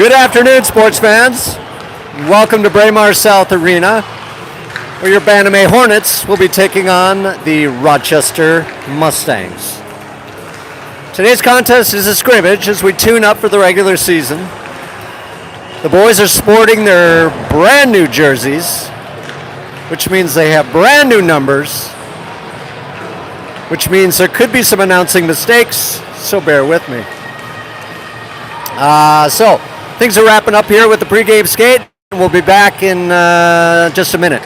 Good afternoon, sports fans. Welcome to Braemar South Arena, where your Bantam Hornets will be taking on the Rochester Mustangs. Today's contest is a scrimmage as we tune up for the regular season. The boys are sporting their brand new jerseys, which means they have brand new numbers, which means there could be some announcing mistakes, so bear with me. So things are wrapping up here with the pregame skate. We'll be back in just a minute.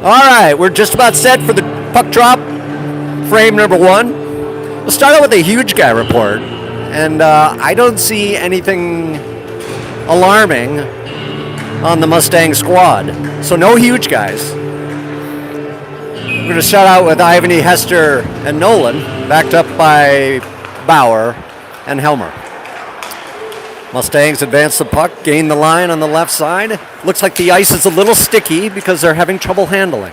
All right, we're just about set for the puck drop, frame number one. We'll start out with a huge guy report, and I don't see anything alarming on the Mustang squad, so no huge guys. We're going to start out with Ivan, Hester, and Nolan, backed up by Bauer and Helmer. Mustangs advance the puck, gain the line on the left side. Looks like the ice is a little sticky because they're having trouble handling.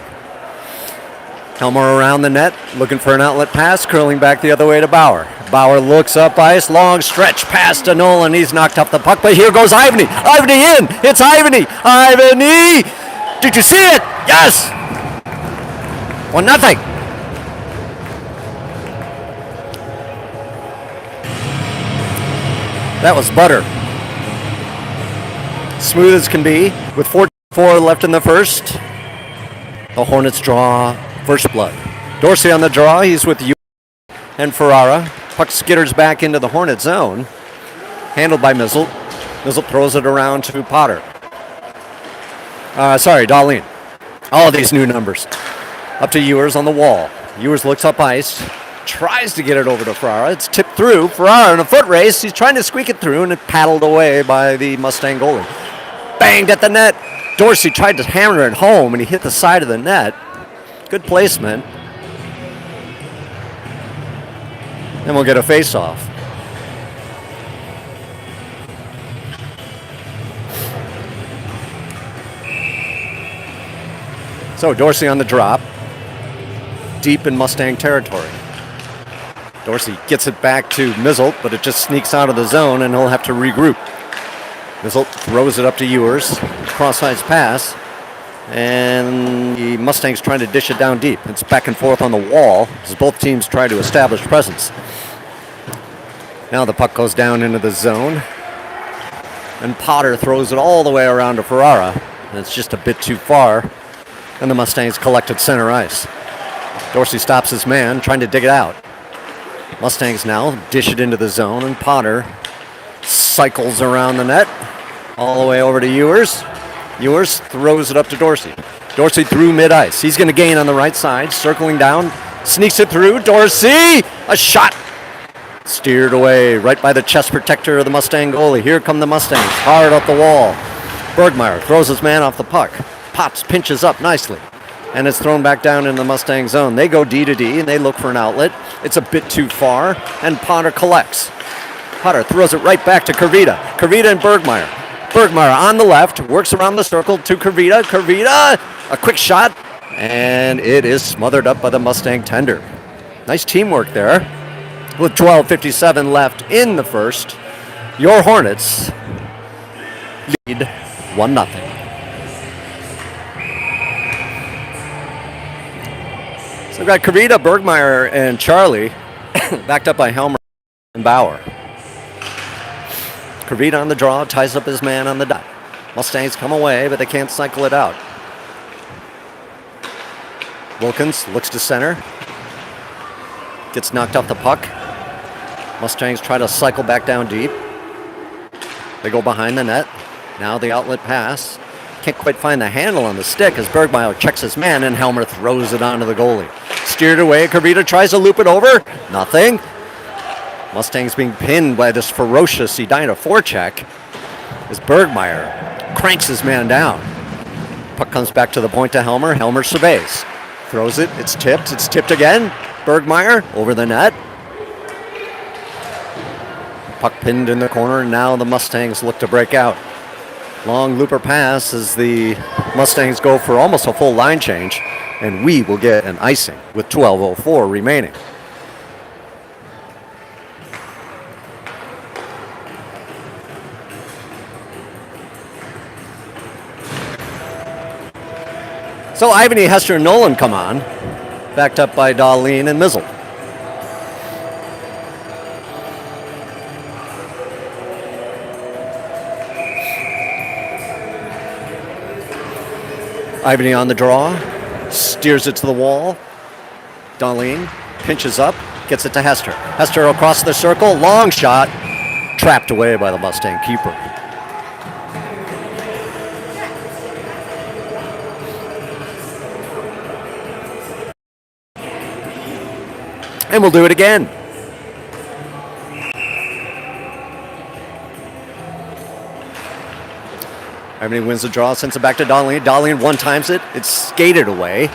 Helmer around the net, looking for an outlet pass, curling back the other way to Bauer. Bauer looks up ice, long stretch pass to Nolan. He's knocked up the puck, but here goes Ivany. Ivany in! It's Ivany! Ivany! Did you see it? Yes! 1-0. That was butter. Smooth as can be. With 4:4 left in the first, the Hornets draw first blood. Dorsey on the draw. He's with you and Ferrara. Puck skitters back into the Hornet zone. Handled by Mizzle. Mizzle throws it around to Potter. Darlene. All of these new numbers. Up to Ewers on the wall. Ewers looks up ice. Tries to get it over to Ferrara. It's tipped through. Ferrara in a foot race. He's trying to squeak it through, and it paddled away by the Mustang goalie. Banged at the net. Dorsey tried to hammer it home, and he hit the side of the net. Good placement. And we'll get a face-off. So Dorsey on the drop. Deep in Mustang territory. Dorsey gets it back to Mizzle, but it just sneaks out of the zone, and he'll have to regroup. Mizzle throws it up to Ewers. Cross-ice pass. And the Mustangs trying to dish it down deep. It's back and forth on the wall as both teams try to establish presence. Now the puck goes down into the zone. And Potter throws it all the way around to Ferrara. And it's just a bit too far. And the Mustangs collect at center ice. Dorsey stops his man, trying to dig it out. Mustangs now dish it into the zone, and Potter cycles around the net all the way over to Ewers. Ewers throws it up to Dorsey. Dorsey through mid-ice. He's going to gain on the right side, circling down, sneaks it through. Dorsey, a shot. Steered away right by the chest protector of the Mustang goalie. Here come the Mustangs, hard up the wall. Bergmeyer throws his man off the puck. Pops, pinches up nicely. And it's thrown back down in the Mustang zone. They go D to D, and they look for an outlet. It's a bit too far, and Potter collects. Potter throws it right back to Kervita. Kervita and Bergmeyer. Bergmeyer on the left, works around the circle to Kervita. Kervita, a quick shot, and it is smothered up by the Mustang tender. Nice teamwork there. With 12:57 left in the first, your Hornets lead 1-0. So we've got Kervita, Bergmeyer, and Charlie, backed up by Helmer and Bauer. Kervita on the draw, ties up his man on the dot. Mustangs come away, but they can't cycle it out. Wilkins looks to center. Gets knocked off the puck. Mustangs try to cycle back down deep. They go behind the net. Now the outlet pass. Can't quite find the handle on the stick as Bergmeyer checks his man and Helmer throws it onto the goalie. Steered away. Kurvita tries to loop it over. Nothing. Mustangs being pinned by this ferocious Edina forecheck as Bergmeyer cranks his man down. Puck comes back to the point to Helmer. Helmer surveys. Throws it. It's tipped. It's tipped again. Bergmeyer over the net. Puck pinned in the corner. Now the Mustangs look to break out. Long looper pass as the Mustangs go for almost a full line change, and we will get an icing with 12:04 remaining. So Ivany, Hester, and Nolan come on, backed up by Dahlin and Mizzle. Ivany on the draw, steers it to the wall. Dahlin pinches up, gets it to Hester. Hester across the circle, long shot, trapped away by the Mustang keeper. And we'll do it again. Ivany wins the draw, sends it back to Dahlin. Dahlin one-times it. It's skated away.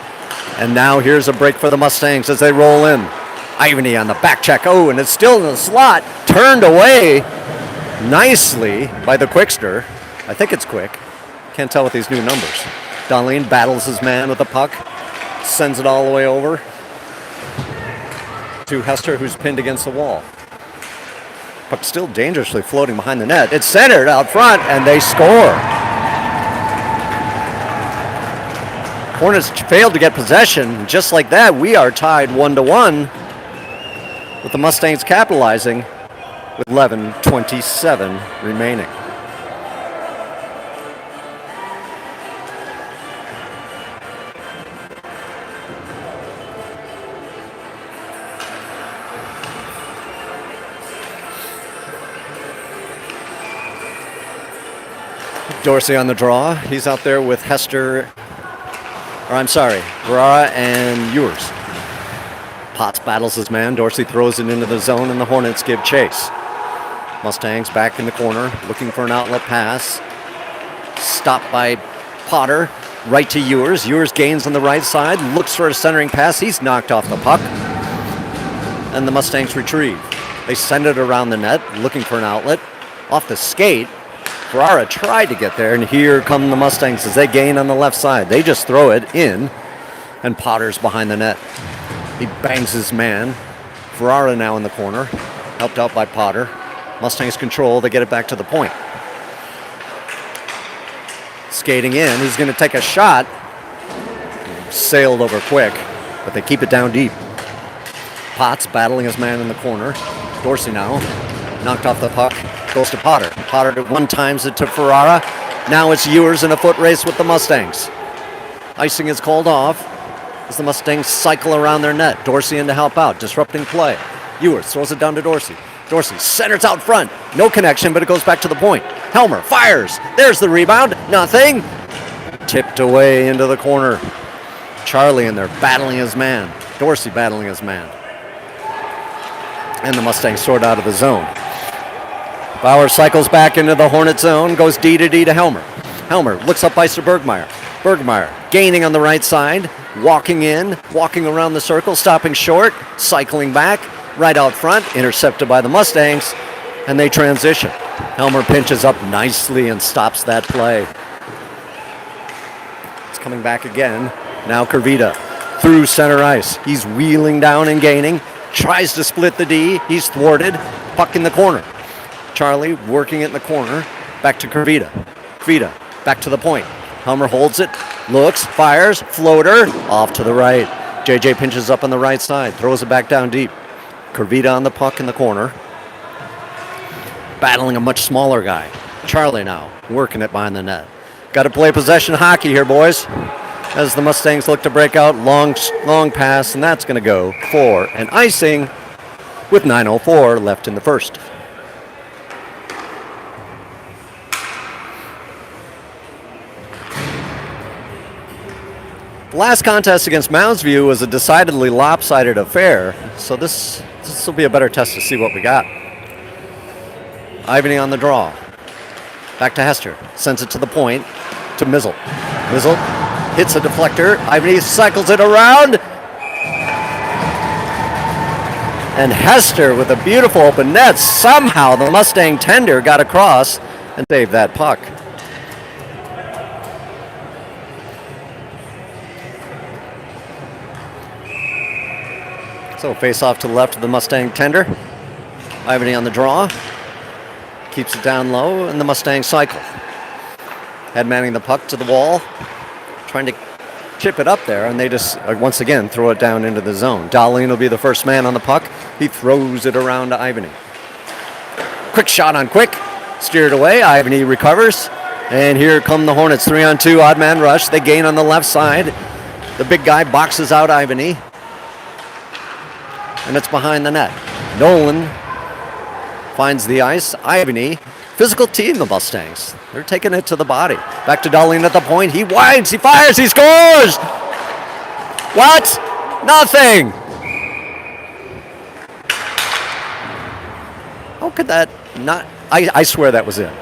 And now here's a break for the Mustangs as they roll in. Ivany on the back check. Oh, and it's still in the slot. Turned away nicely by the Quickster. I think it's Quick. Can't tell with these new numbers. Dahlin battles his man with the puck. Sends it all the way over to Hester, who's pinned against the wall. Puck still dangerously floating behind the net. It's centered out front, and they score. Hornets failed to get possession. Just like that, we are tied 1-1 with the Mustangs capitalizing with 11:27 remaining. Dorsey on the draw. He's out there with Ferrara and Ewers. Potts battles his man. Dorsey throws it into the zone, and the Hornets give chase. Mustangs back in the corner, looking for an outlet pass. Stopped by Potter, right to Ewers. Ewers gains on the right side, looks for a centering pass. He's knocked off the puck, and the Mustangs retrieve. They send it around the net, looking for an outlet. Off the skate, Ferrara tried to get there, and here come the Mustangs as they gain on the left side. They just throw it in, and Potter's behind the net. He bangs his man. Ferrara now in the corner, helped out by Potter. Mustangs control, they get it back to the point. Skating in, he's going to take a shot. Sailed over quick, but they keep it down deep. Potts battling his man in the corner. Dorsey now, knocked off the puck. Goes to Potter. Potter one-times it to Ferrara. Now it's Ewers in a foot race with the Mustangs. Icing is called off as the Mustangs cycle around their net. Dorsey in to help out, disrupting play. Ewers throws it down to Dorsey. Dorsey centers out front. No connection, but it goes back to the point. Helmer fires. There's the rebound. Nothing. Tipped away into the corner. Charlie in there battling his man. Dorsey battling his man. And the Mustangs sort out of the zone. Bauer cycles back into the Hornet zone, goes D to D to Helmer. Helmer looks up ice to Bergmeyer. Bergmeyer gaining on the right side, walking in, walking around the circle, stopping short, cycling back, right out front, intercepted by the Mustangs, and they transition. Helmer pinches up nicely and stops that play. It's coming back again. Now Kurvita through center ice. He's wheeling down and gaining, tries to split the D. He's thwarted, puck in the corner. Charlie working it in the corner, back to Kurvita. Kurvita, back to the point. Helmer holds it, looks, fires, floater, off to the right. JJ pinches up on the right side, throws it back down deep. Kurvita on the puck in the corner, battling a much smaller guy. Charlie now, working it behind the net. Got to play possession hockey here, boys, as the Mustangs look to break out. Long pass, and that's going to go for an icing with 9:04 left in the first. The last contest against Mounds View was a decidedly lopsided affair, so this will be a better test to see what we got. Ivany on the draw. Back to Hester. Sends it to the point to Mizzle. Mizzle hits a deflector. Ivany cycles it around. And Hester with a beautiful open net. Somehow the Mustang tender got across and saved that puck. So face off to the left of the Mustang tender. Ivany on the draw. Keeps it down low, and the Mustang cycle. Head manning the puck to the wall. Trying to chip it up there, and they just, once again, throw it down into the zone. Darlene will be the first man on the puck. He throws it around to Ivany. Quick shot on Quick. Steered away. Ivany recovers. And here come the Hornets. 3-on-2, odd man rush. They gain on the left side. The big guy boxes out Ivany. And it's behind the net. Nolan finds the ice. Ivany, physical team, the Mustangs. They're taking it to the body. Back to Darlene at the point. He winds, he fires, he scores! What? Nothing! How could that not? I swear that was in.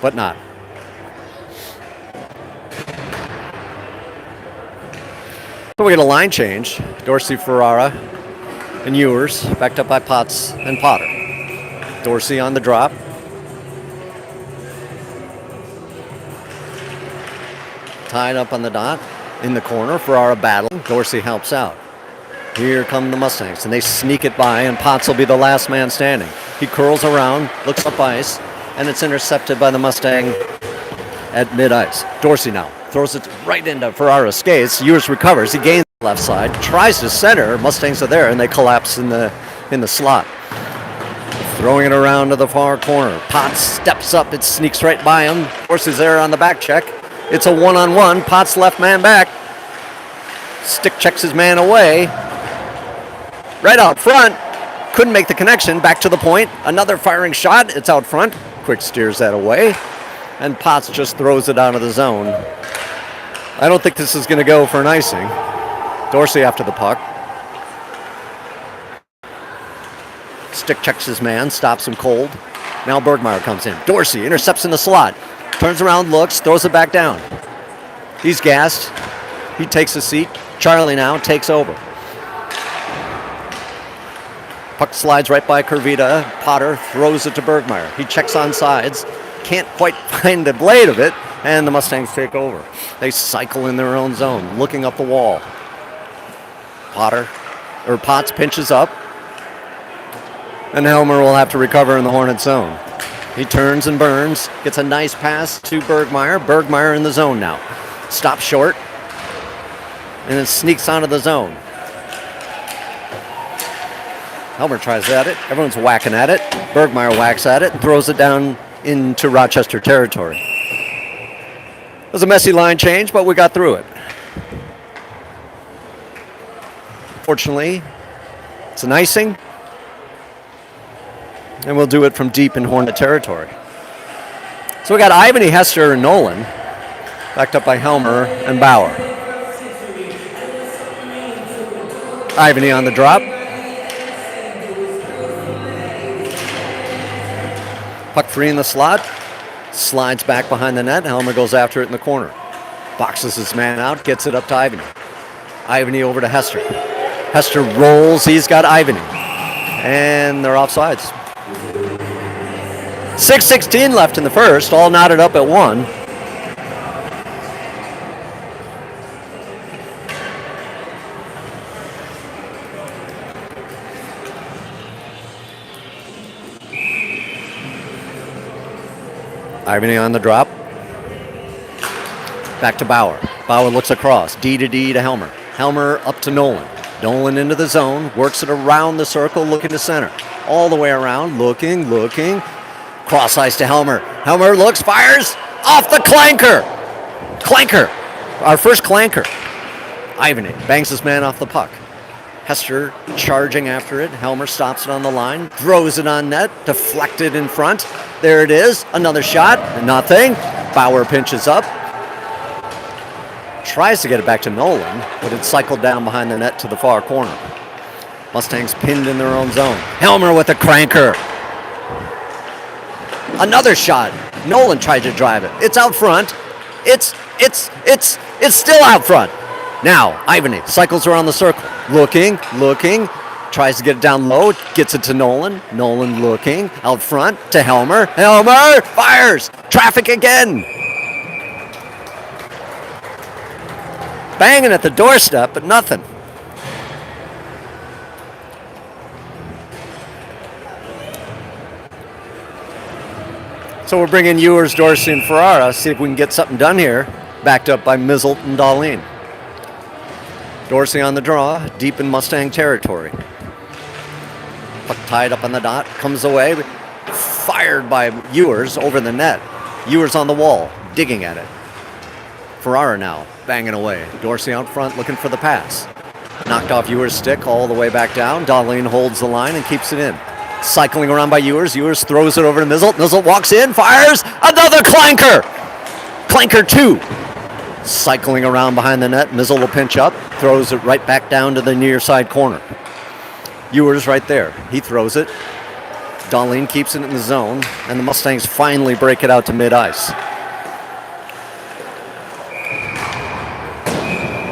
But not. So we get a line change. Dorsey, Ferrara, and Ewers, backed up by Potts and Potter. Dorsey on the drop. Tied up on the dot. In the corner, Ferrara battling. Dorsey helps out. Here come the Mustangs, and they sneak it by, and Potts will be the last man standing. He curls around, looks up ice, and it's intercepted by the Mustang at mid-ice. Dorsey now throws it right into Ferrara's skates. Ewers recovers. He gains the left side, tries to center. Mustangs are there, and they collapse in the slot. Throwing it around to the far corner. Potts steps up. It sneaks right by him. Dorsey's there on the back check. It's a one-on-one. Potts left man back. Stick checks his man away. Right out front. Couldn't make the connection. Back to the point. Another firing shot. It's out front. Quick steers that away. And Potts just throws it out of the zone. I don't think this is going to go for an icing. Dorsey after the puck. Stick checks his man, stops him cold. Now Bergmeyer comes in. Dorsey intercepts in the slot. Turns around, looks, throws it back down. He's gassed. He takes a seat. Charlie now takes over. Puck slides right by Kurvita. Potter throws it to Bergmeyer. He checks on sides. Can't quite find the blade of it, and the Mustangs take over. They cycle in their own zone, looking up the wall. Potts pinches up, and Helmer will have to recover in the Hornet zone. He turns and burns, gets a nice pass to Bergmeyer. Bergmeyer in the zone now. Stops short, and then sneaks onto the zone. Helmer tries at it. Everyone's whacking at it. Bergmeyer whacks at it and throws it down into Rochester territory. It was a messy line change, but we got through it. Fortunately, it's an icing, and we'll do it from deep in Hornet territory. So we got Ivany, Hester, and Nolan, backed up by Helmer and Bauer. Ivany on the drop. Puck free in the slot. Slides back behind the net. Helmer goes after it in the corner. Boxes his man out. Gets it up to Ivany. Ivany over to Hester. Hester rolls. He's got Ivany. And they're offsides. 6:16 left in the first. All knotted up at 1. Ivany on the drop. Back to Bauer. Bauer looks across. D to Helmer. Helmer up to Nolan. Nolan into the zone. Works it around the circle, looking to center. All the way around. Looking. Cross ice to Helmer. Helmer looks, fires. Off the clanker. Our first clanker. Ivany bangs his man off the puck. Hester charging after it. Helmer stops it on the line, throws it on net, deflected in front. There it is. Another shot. Nothing. Bauer pinches up. Tries to get it back to Nolan, but it cycled down behind the net to the far corner. Mustangs pinned in their own zone. Helmer with a cranker. Another shot. Nolan tried to drive it. It's out front. It's still out front. Now, Ivany cycles around the circle. Looking. Tries to get it down low. Gets it to Nolan. Nolan looking. Out front to Helmer. Helmer fires. Traffic again. Banging at the doorstep, but nothing. So we're bringing Ewers, Dorsey, and Ferrara. See if we can get something done here. Backed up by Mizzle and Darlene. Dorsey on the draw, deep in Mustang territory. Puck tied up on the dot, comes away. Fired by Ewers over the net. Ewers on the wall, digging at it. Ferrara now, banging away. Dorsey out front, looking for the pass. Knocked off Ewers' stick all the way back down. Darlene holds the line and keeps it in. Cycling around by Ewers. Ewers throws it over to Mizzle. Mizzle walks in, fires. Another clanker. Clanker 2. Cycling around behind the net. Mizzle will pinch up. Throws it right back down to the near side corner. Ewers right there. He throws it. Darlene keeps it in the zone. And the Mustangs finally break it out to mid-ice.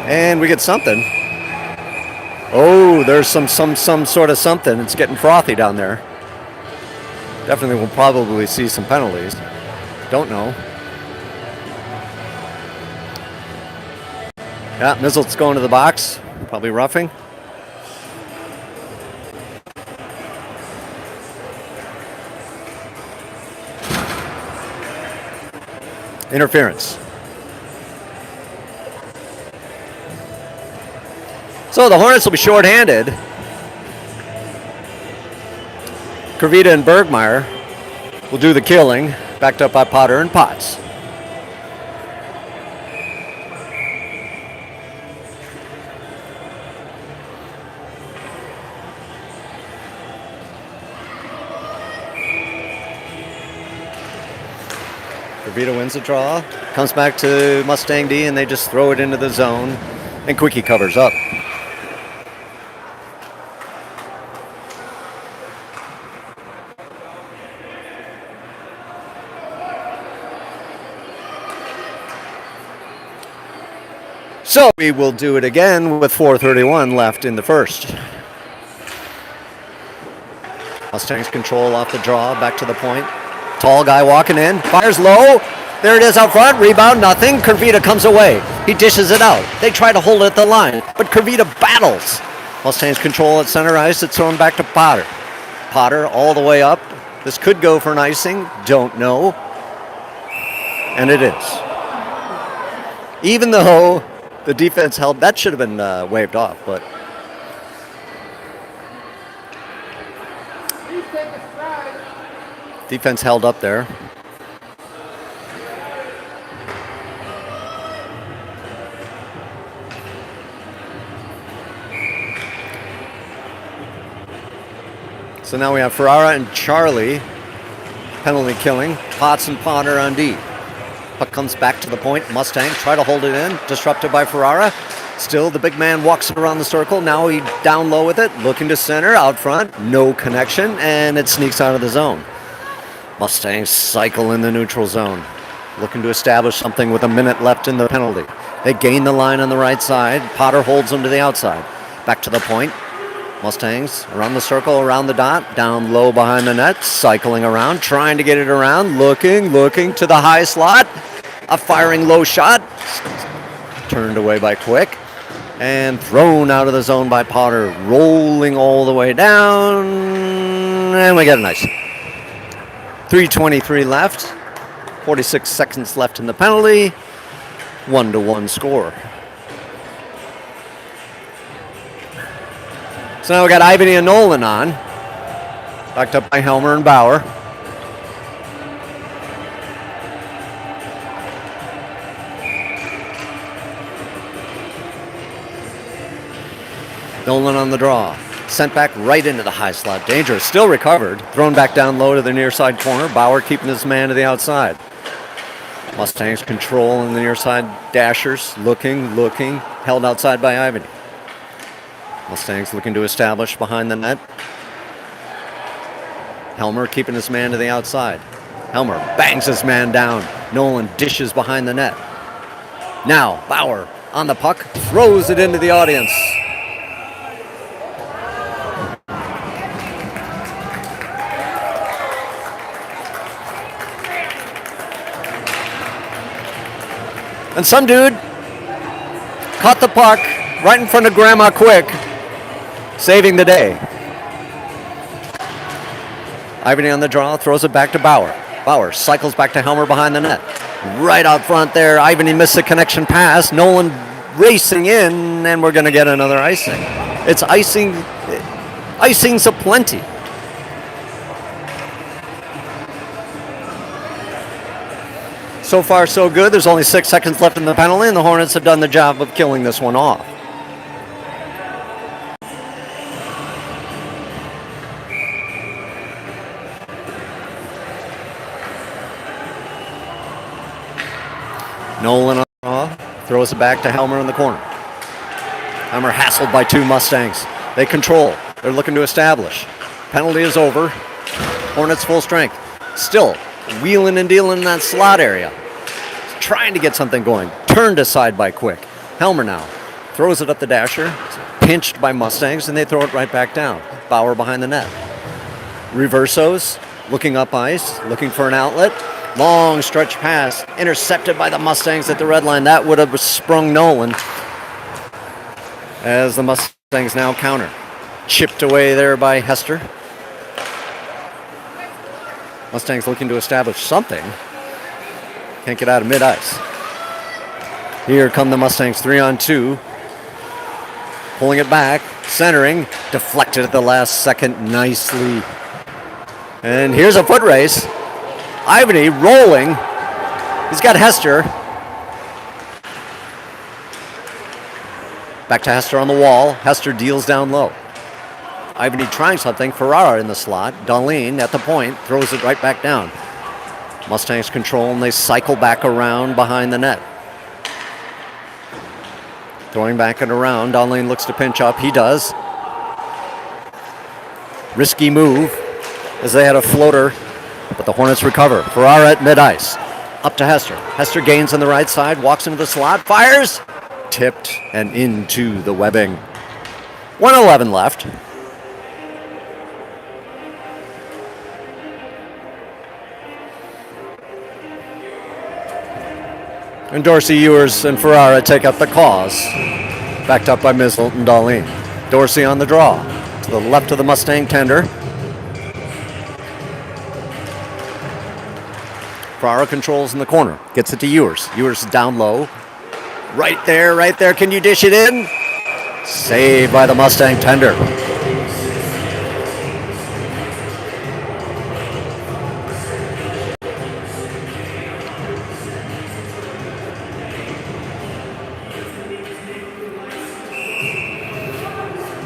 And we get something. Oh, there's some sort of something. It's getting frothy down there. Definitely will probably see some penalties. Don't know. Yeah, Mizzle's going to the box. Probably roughing. Interference. So the Hornets will be shorthanded. Kravita and Bergmeyer will do the killing, backed up by Potter and Potts. Kravita wins the draw, comes back to Mustang D, and they just throw it into the zone, and Quickie covers up. So we will do it again with 4:31 left in the first. Mustangs control off the draw, back to the point. Tall guy walking in, fires low. There it is out front, rebound, nothing. Kravita comes away. He dishes it out. They try to hold it at the line, but Kravita battles. Mustangs control at center ice. It's thrown back to Potter. Potter all the way up. This could go for an icing. Don't know. And it is. Even though the defense held, that should have been waved off, but. Defense held up there. So now we have Ferrara and Charlie penalty killing. Potts and Potter on D. Puck comes back to the point. Mustang try to hold it in. Disrupted by Ferrara. Still, the big man walks it around the circle. Now he down low with it. Looking to center. Out front. No connection. And it sneaks out of the zone. Mustangs cycle in the neutral zone. Looking to establish something with a minute left in the penalty. They gain the line on the right side. Potter holds them to the outside. Back to the point. Mustangs around the circle, around the dot, down low behind the net, cycling around, trying to get it around, looking to the high slot. A firing low shot. Turned away by Quick. And thrown out of the zone by Potter, rolling all the way down. And we get an ice. 3:23 left. 46 seconds left in the penalty. 1-1 score. So now we got Ivany and Nolan on. Backed up by Helmer and Bauer. Nolan on the draw. Sent back right into the high slot. Dangerous. Still recovered. Thrown back down low to the near side corner. Bauer keeping his man to the outside. Mustangs control in the near side. Dashers looking. Held outside by Ivany. Mustangs looking to establish behind the net. Helmer keeping his man to the outside. Helmer bangs his man down. Nolan dishes behind the net. Now Bauer on the puck. Throws it into the audience. And some dude caught the puck right in front of Grandma Quick, saving the day. Ivany on the draw, throws it back to Bauer. Bauer cycles back to Helmer behind the net. Right out front there, Ivany missed a connection pass. Nolan racing in, and we're going to get another icing. It's icing's aplenty. So far, so good. There's only 6 seconds left in the penalty, and the Hornets have done the job of killing this one off. Nolan on the draw, throws it back to Helmer in the corner. Helmer hassled by 2 Mustangs. They control. They're looking to establish. Penalty is over. Hornets full strength. Still wheeling and dealing in that slot area. Trying to get something going. Turned aside by Quick. Helmer now throws it up the dasher. Pinched by Mustangs, and they throw it right back down. Bauer behind the net. Reversos looking up ice, looking for an outlet. Long stretch pass, intercepted by the Mustangs at the red line. That would have sprung Nolan as the Mustangs now counter. Chipped away there by Hester. Mustangs looking to establish something. Can't get out of mid-ice. Here come the Mustangs 3-on-2. Pulling it back, centering, deflected at the last second nicely. And here's a foot race. Ivany rolling. He's got Hester. Back to Hester on the wall. Hester deals down low. Ivany trying something. Ferrara in the slot. Darlene at the point. Throws it right back down. Mustangs control, and they cycle back around behind the net. Throwing back and around. Darlene looks to pinch up. He does. Risky move as they had a floater, but the Hornets recover. Ferrara at mid-ice. Up to Hester. Hester gains on the right side, walks into the slot, fires. Tipped and into the webbing. 1:11 left. And Dorsey, Ewers, and Ferrara take up the cause. Backed up by Misselt and Darlene. Dorsey on the draw. To the left of the Mustang tender. Ferrara controls in the corner. Gets it to Ewers. Ewers down low. Right there. Can you dish it in? Saved by the Mustang tender.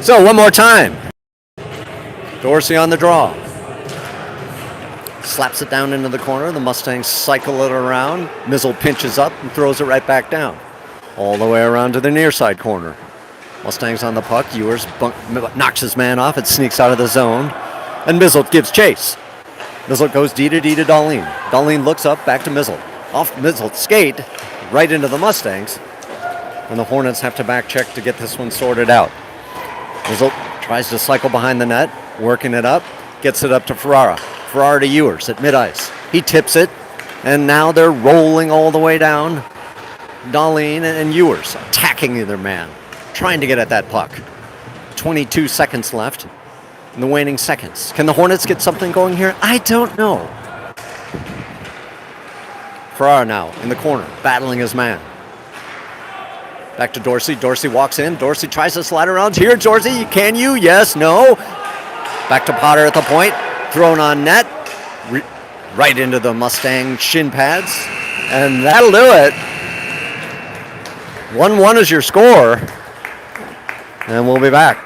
So one more time. Dorsey on the draw. Slaps it down into the corner. The Mustangs cycle it around. Mizzle pinches up and throws it right back down. All the way around to the near side corner. Mustangs on the puck. Ewers knocks his man off. It sneaks out of the zone. And Mizzle gives chase. Mizzle goes D to Darlene. Darlene looks up, back to Mizzle. Off Mizzle's skate, right into the Mustangs. And the Hornets have to back check to get this one sorted out. Mizzle tries to cycle behind the net, working it up, gets it up to Ferrara. Ferrara to Ewers at mid-ice. He tips it, and now they're rolling all the way down. Darlene and Ewers attacking either man, trying to get at that puck. 22 seconds left in the waning seconds. Can the Hornets get something going here? I don't know. Ferrara now in the corner, battling his man. Back to Dorsey. Dorsey walks in. Dorsey tries to slide around. Here, Dorsey. Can you? Yes. No. Back to Potter at the point. Thrown on net. Right into the Mustang shin pads. And that'll do it. 1-1 is your score. And we'll be back.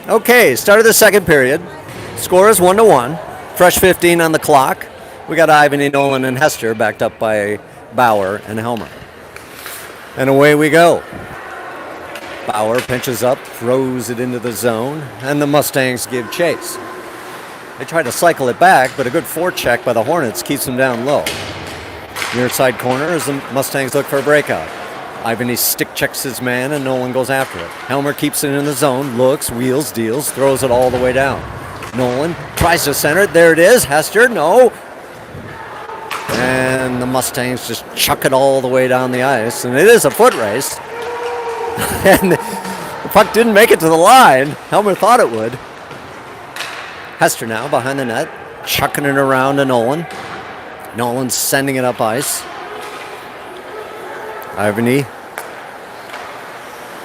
Okay, start of the second period. Score is 1-1. Fresh 15 on the clock. We got Ivan, Nolan, and Hester backed up by Bauer and Helmer. And away we go. Bauer pinches up, throws it into the zone, and the Mustangs give chase. They try to cycle it back, but a good forecheck by the Hornets keeps them down low. Near side corner as the Mustangs look for a breakout. Ivan stick checks his man, and Nolan goes after it. Helmer keeps it in the zone, looks, wheels, deals, throws it all the way down. Nolan tries to center it. There it is. Hester, no. And the Mustangs just chuck it all the way down the ice, and it is a foot race. And the puck didn't make it to the line. Helmer thought it would. Hester now behind the net, chucking it around to Nolan. Nolan's sending it up ice. Ivany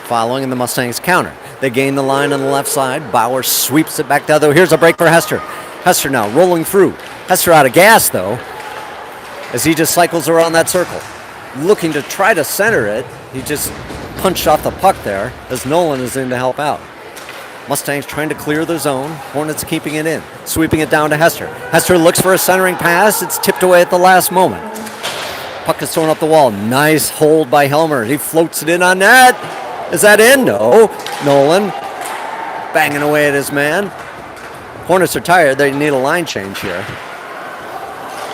following, and the Mustangs counter. They gain the line on the left side. Bauer sweeps it back down, though. Here's a break for Hester. Hester now rolling through. Hester out of gas, though, as he just cycles around that circle. Looking to try to center it. He just punched off the puck there as Nolan is in to help out. Mustangs trying to clear the zone. Hornets keeping it in. Sweeping it down to Hester. Hester looks for a centering pass. It's tipped away at the last moment. Puck is thrown up the wall. Nice hold by Helmer. He floats it in on net. Is that in? No. Nolan banging away at his man. Hornets are tired. They need a line change here.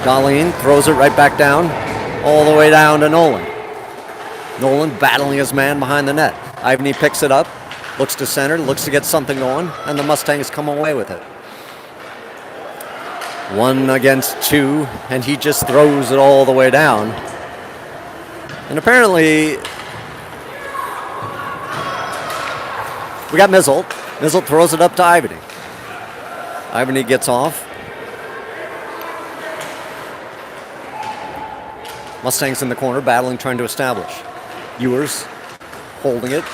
Darlene throws it right back down, all the way down to Nolan. Nolan battling his man behind the net. Ivany picks it up, looks to center, looks to get something going, and the Mustangs come away with it. 1 against 2, and he just throws it all the way down. And apparently, we got Mizzle. Mizzle throws it up to Ivany. Ivany gets off. Mustangs in the corner, battling, trying to establish. Ewers holding it,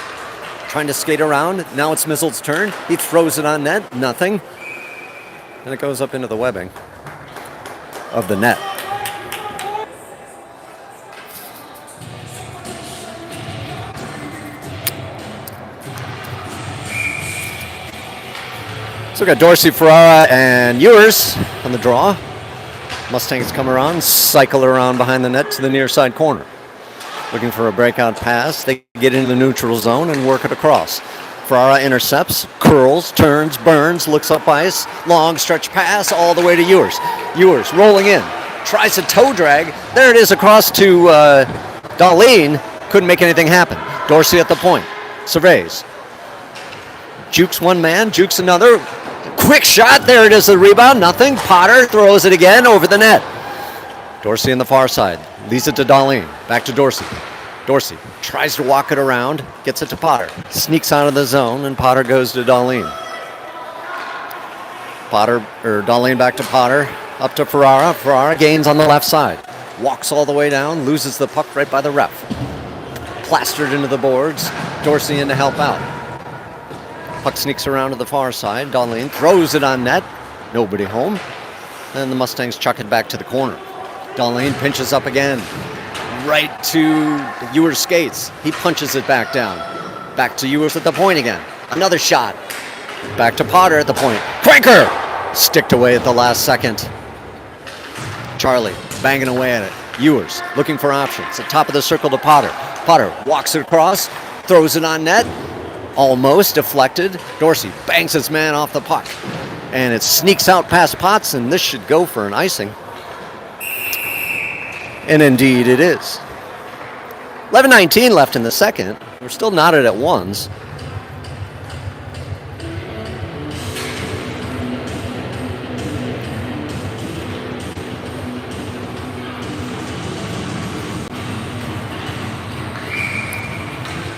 trying to skate around. Now it's Mizzle's turn. He throws it on net. Nothing. And it goes up into the webbing of the net. So we got Dorsey, Ferrara, and Ewers on the draw. Mustangs come around, cycle around behind the net to the near side corner. Looking for a breakout pass. They get into the neutral zone and work it across. Ferrara intercepts, curls, turns, burns, looks up ice. Long stretch pass all the way to Ewers. Ewers rolling in. Tries to toe drag. There it is across to Darlene. Couldn't make anything happen. Dorsey at the point. Surveys. Jukes one man, jukes another. Quick shot. There it is, the rebound. Nothing. Potter throws it again over the net. Dorsey on the far side. Leaves it to Darlene. Back to Dorsey. Dorsey tries to walk it around. Gets it to Potter. Sneaks out of the zone, and Potter goes to Darlene. Darlene back to Potter. Up to Ferrara. Ferrara gains on the left side. Walks all the way down. Loses the puck right by the ref. Plastered into the boards. Dorsey in to help out. Puck sneaks around to the far side. Darlene throws it on net. Nobody home. And the Mustangs chuck it back to the corner. Darlene pinches up again. Right to Ewers' skates. He punches it back down. Back to Ewers at the point again. Another shot. Back to Potter at the point. Cranker! Sticked away at the last second. Charlie banging away at it. Ewers looking for options. At top of the circle to Potter. Potter walks it across. Throws it on net. Almost deflected. Dorsey bangs his man off the puck. And it sneaks out past Potts, and this should go for an icing. And indeed it is. 11:19 left in the second. We're still knotted at ones.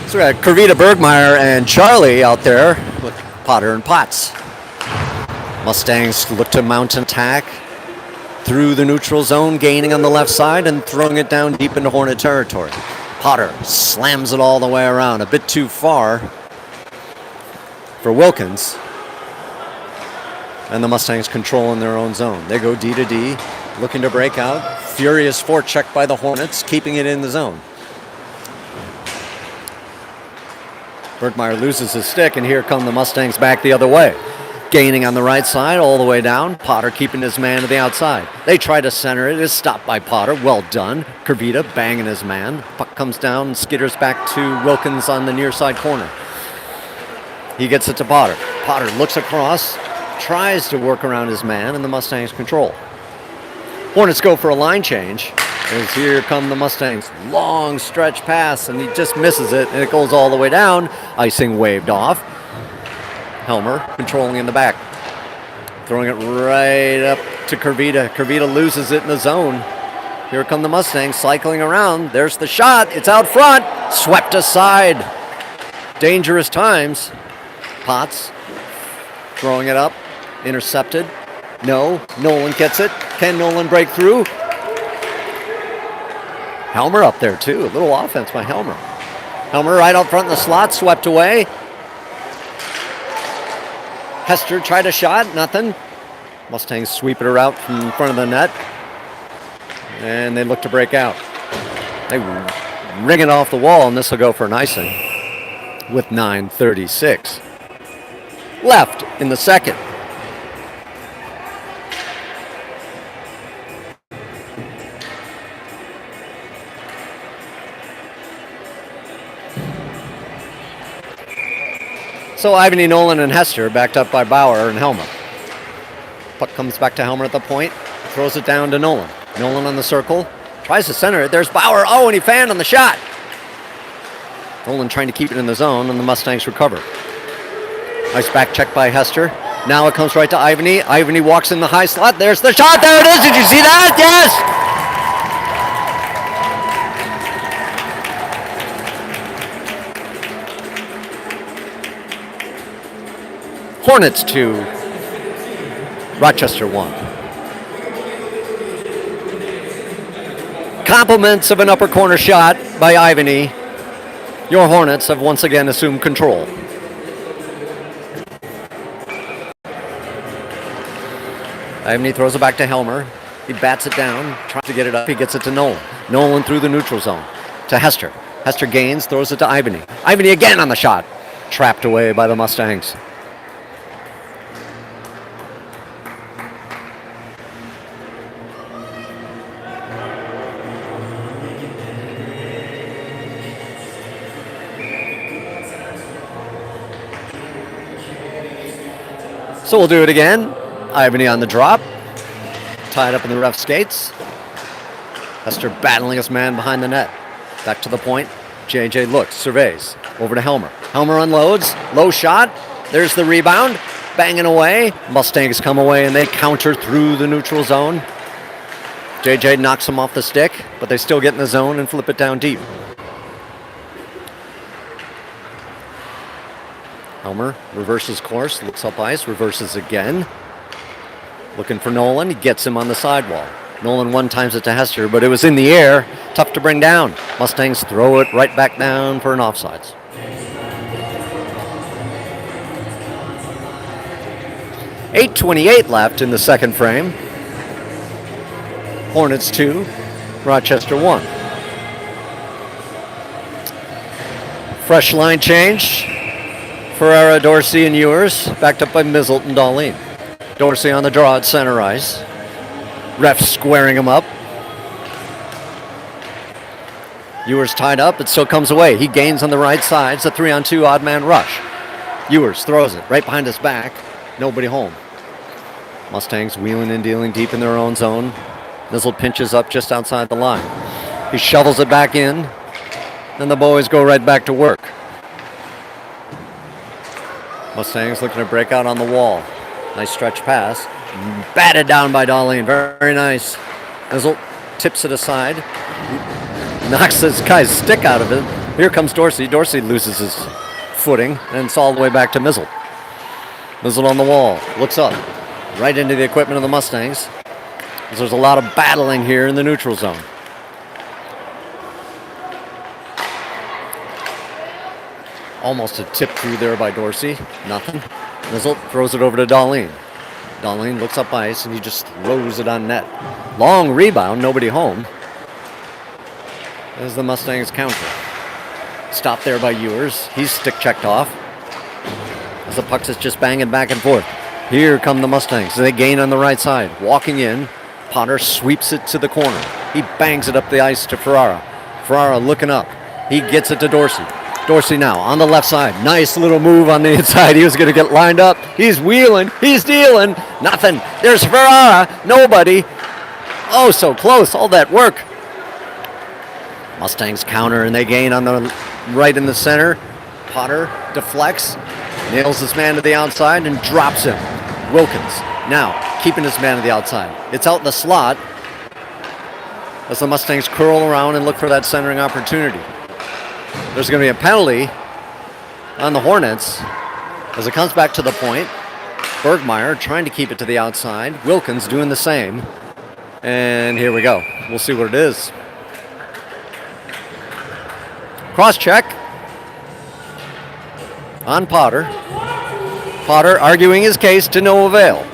So we got Kervita Bergmeyer and Charlie out there with Potter and Potts. Mustangs look to mount an attack through the neutral zone, gaining on the left side and throwing it down deep into Hornet territory. Potter slams it all the way around, a bit too far for Wilkins. And the Mustangs controlling their own zone. They go D to D, looking to break out. Furious forecheck by the Hornets, keeping it in the zone. Bergmeyer loses his stick, and here come the Mustangs back the other way. Gaining on the right side all the way down. Potter keeping his man to the outside. They try to center it. It's stopped by Potter. Well done. Kervita banging his man. Puck comes down and skitters back to Wilkins on the near side corner. He gets it to Potter. Potter looks across, tries to work around his man, and the Mustangs control. Hornets go for a line change. As here come the Mustangs. Long stretch pass, and he just misses it, and it goes all the way down. Icing waved off. Helmer controlling in the back. Throwing it right up to Kervita. Kervita loses it in the zone. Here come the Mustangs cycling around. There's the shot. It's out front. Swept aside. Dangerous times. Potts throwing it up. Intercepted. No. Nolan gets it. Can Nolan break through? Helmer up there, too. A little offense by Helmer. Helmer right out front in the slot, swept away. Hester tried a shot, nothing. Mustangs sweep it out from in front of the net. And they look to break out. They ring it off the wall, and this will go for an icing with 9:36 left in the second. So Ivany, Nolan, and Hester backed up by Bauer and Helmer. Puck comes back to Helmer at the point. Throws it down to Nolan. Nolan on the circle. Tries to center it. There's Bauer. Oh, and he fanned on the shot. Nolan trying to keep it in the zone, and the Mustangs recover. Nice back check by Hester. Now it comes right to Ivany. Ivany walks in the high slot. There's the shot. There it is. Did you see that? Yes! Hornets 2, Rochester 1. Compliments of an upper corner shot by Ivany. Your Hornets have once again assumed control. Ivany throws it back to Helmer. He bats it down, tries to get it up. He gets it to Nolan. Nolan through the neutral zone to Hester. Hester gains, throws it to Ivany. Ivany again on the shot. Trapped away by the Mustangs. So we'll do it again. Ivany on the drop. Tied up in the ref skates. Hester battling his man behind the net. Back to the point. JJ looks, surveys. Over to Helmer. Helmer unloads. Low shot. There's the rebound. Banging away. Mustangs come away and they counter through the neutral zone. JJ knocks him off the stick, but they still get in the zone and flip it down deep. Helmer reverses course, looks up ice, reverses again. Looking for Nolan, he gets him on the sidewall. Nolan one times it to Hester, but it was in the air, tough to bring down. Mustangs throw it right back down for an offsides. .8:28 left in the second frame. Hornets 2, Rochester 1. Fresh line change. Ferreira, Dorsey, and Ewers, backed up by Mizzelt and Darlene. Dorsey on the draw at center ice. Ref squaring him up. Ewers tied up, it still comes away. He gains on the right side. It's a 3-on-2 odd man rush. Ewers throws it right behind his back. Nobody home. Mustangs wheeling and dealing deep in their own zone. Mizzelt pinches up just outside the line. He shovels it back in. Then the boys go right back to work. Mustangs looking to break out on the wall. Nice stretch pass. Batted down by Darlene. Very nice. Mizzelt tips it aside. Knocks this guy's stick out of it. Here comes Dorsey. Dorsey loses his footing, and it's all the way back to Mizzelt. Mizzelt on the wall. Looks up. Right into the equipment of the Mustangs. There's a lot of battling here in the neutral zone. Almost a tip through there by Dorsey. Nothing. Mizzelt throws it over to Darlene. Darlene looks up ice and he just throws it on net. Long rebound, nobody home. As the Mustangs counter. Stopped there by Ewers. He's stick checked off. As the puck is just banging back and forth. Here come the Mustangs. They gain on the right side. Walking in. Potter sweeps it to the corner. He bangs it up the ice to Ferrara. Ferrara looking up. He gets it to Dorsey. Dorsey now on the left side. Nice little move on the inside. He was going to get lined up. He's wheeling. He's dealing. Nothing. There's Ferrara. Nobody. Oh, so close. All that work. Mustangs counter and they gain on the right in the center. Potter deflects. Nails his man to the outside and drops him. Wilkins now keeping his man to the outside. It's out in the slot as the Mustangs curl around and look for that centering opportunity. There's going to be a penalty on the Hornets as it comes back to the point. Bergmeyer trying to keep it to the outside. Wilkins doing the same. And here we go. We'll see what it is. Cross check on Potter. Potter arguing his case to no avail.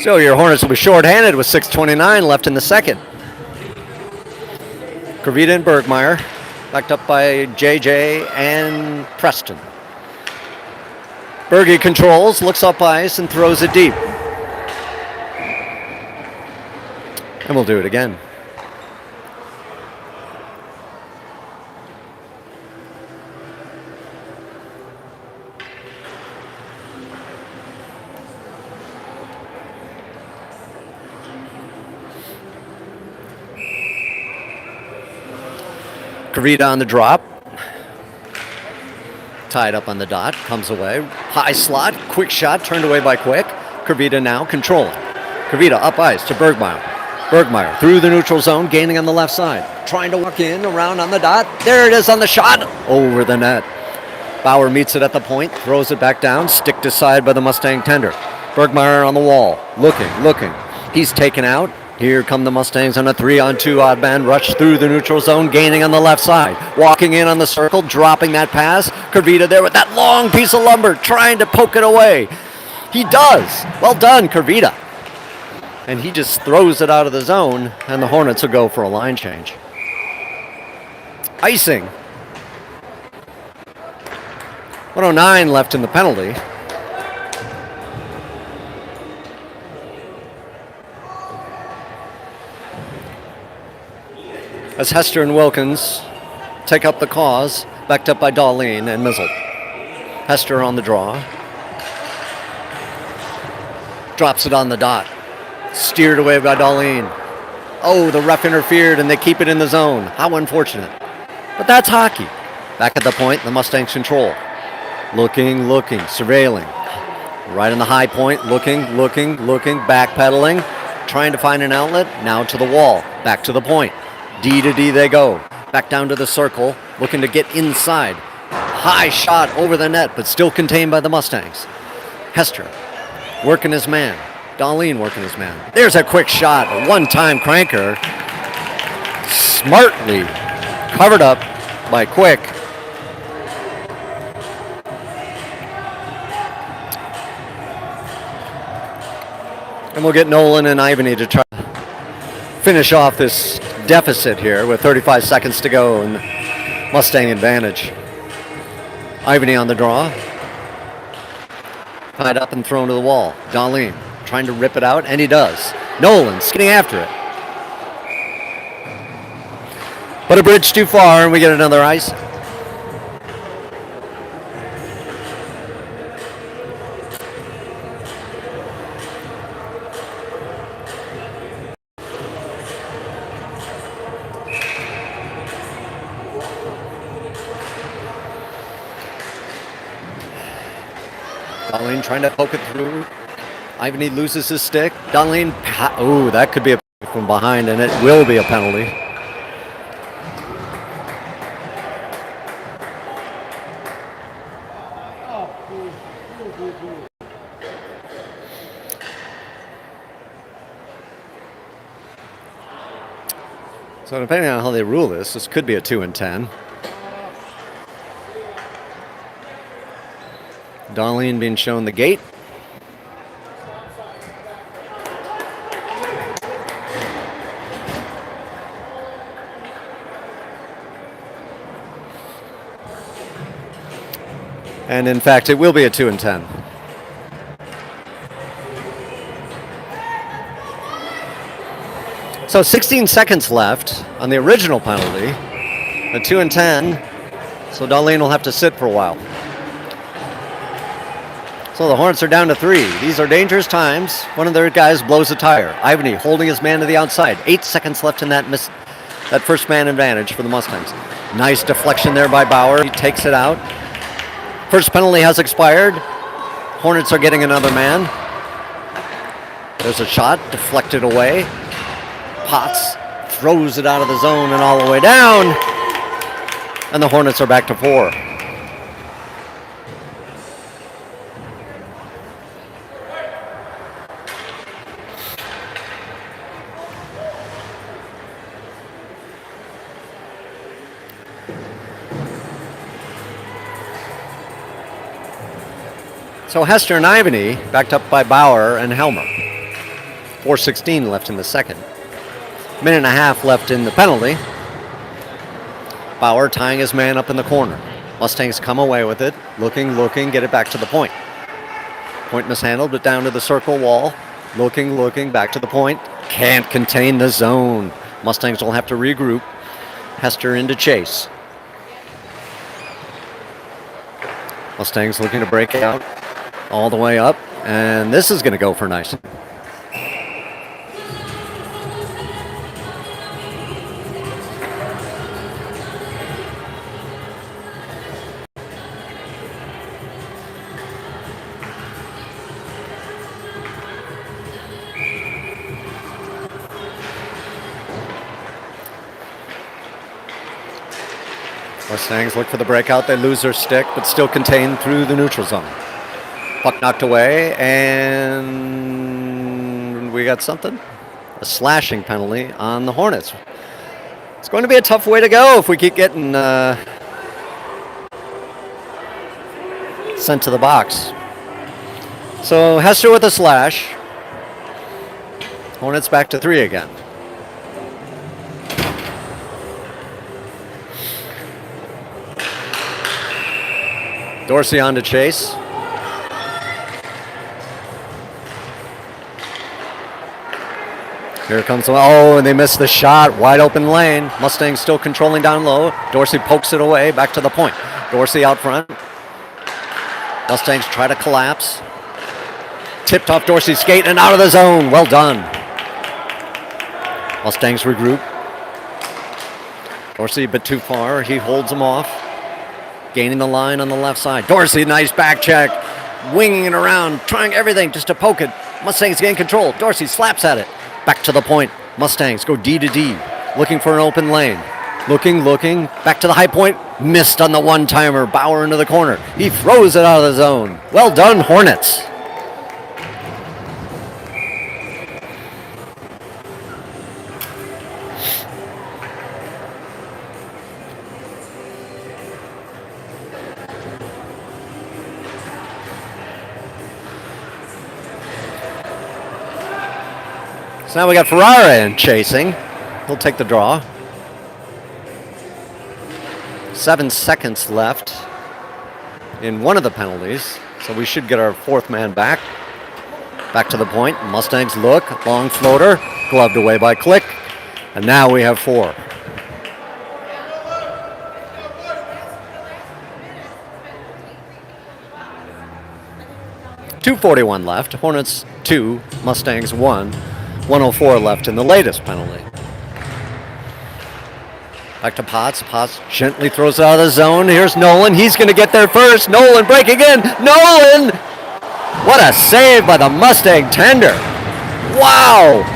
So your Hornets will be shorthanded with 6:29 left in the second. Kravita and Bergmeyer, backed up by JJ and Preston. Berge controls, looks up ice, and throws it deep. And we'll do it again. Kravita on the drop. Tied up on the dot, comes away. High slot, quick shot, turned away by Quick. Kravita now controlling. Kravita up ice to Bergmeyer. Bergmeyer through the neutral zone, gaining on the left side. Trying to walk in, around on the dot. There it is on the shot. Over the net. Bauer meets it at the point, throws it back down, sticked aside by the Mustang tender. Bergmeyer on the wall, looking. He's taken out. Here come the Mustangs on a 3-on-2 odd man rush through the neutral zone, gaining on the left side. Walking in on the circle, dropping that pass. Kravita there with that long piece of lumber, trying to poke it away. He does. Well done, Kravita. And he just throws it out of the zone, and the Hornets will go for a line change. Icing. 109 left in the penalty. As Hester and Wilkins take up the cause, backed up by Darlene and Mizzle. Hester on the draw. Drops it on the dot. Steered away by Darlene. Oh, the ref interfered and they keep it in the zone. How unfortunate. But that's hockey. Back at the point, the Mustangs control. Looking, surveilling. Right on the high point, looking, backpedaling. Trying to find an outlet, now to the wall. Back to the point. D to D they go. Back down to the circle, looking to get inside. High shot over the net, but still contained by the Mustangs. Hester working his man. Darlene working his man. There's a quick shot, a one-time cranker. Smartly covered up by Quick. And we'll get Nolan and Ivany to try to finish off this deficit here with 35 seconds to go and Mustang advantage. Ivany on the draw. Tied up and thrown to the wall. Darlene trying to rip it out, and he does. Nolan's getting after it. But a bridge too far, and we get another ice. Darlene trying to poke it through. Ivany loses his stick. Darlene, oh, that could be a from behind, and it will be a penalty. So depending on how they rule this could be a 2 and 10. Darlene being shown the gate. And in fact, it will be a 2 and 10. So 16 seconds left on the original penalty. A 2 and 10. So Darlene will have to sit for a while. So the Hornets are down to 3. These are dangerous times. One of their guys blows a tire. Ivany holding his man to the outside. 8 seconds left in that first man advantage for the Mustangs. Nice deflection there by Bauer. He takes it out. First penalty has expired. Hornets are getting another man. There's a shot deflected away. Potts throws it out of the zone and all the way down. And the Hornets are back to 4. So Hester and Ivany backed up by Bauer and Helmer. 4:16 left in the second. Minute and a half left in the penalty. Bauer tying his man up in the corner. Mustangs come away with it. Looking, get it back to the point. Point mishandled, but down to the circle wall. Looking, back to the point. Can't contain the zone. Mustangs will have to regroup. Hester into chase. Mustangs looking to break out all the way up. And this is going to go for nice. Mustangs look for the breakout. They lose their stick, but still contained through the neutral zone. Puck knocked away, and we got something. A slashing penalty on the Hornets. It's going to be a tough way to go if we keep getting sent to the box. So Hester with a slash. Hornets back to 3 again. Dorsey on to chase. Here comes, and they missed the shot. Wide open lane. Mustangs still controlling down low. Dorsey pokes it away, back to the point. Dorsey out front. Mustangs try to collapse. Tipped off Dorsey's skate and out of the zone. Well done. Mustangs regroup. Dorsey a bit too far. He holds them off. Gaining the line on the left side. Dorsey, nice back check. Winging it around, trying everything just to poke it. Mustangs gain control. Dorsey slaps at it. Back to the point. Mustangs go D to D. Looking for an open lane. Looking. Back to the high point. Missed on the one-timer. Bauer into the corner. He throws it out of the zone. Well done, Hornets. So now we got Ferrara in chasing. He'll take the draw. 7 seconds left in one of the penalties. So we should get our 4th man back. Back to the point. Mustangs look. Long floater. Gloved away by Click. And now we have 4. .241 left. Hornets 2. Mustangs 1. 104 left in the latest penalty. Back to Potts. Potts gently throws it out of the zone. Here's Nolan. He's going to get there first. Nolan breaking in. Nolan! What a save by the Mustang tender. Wow!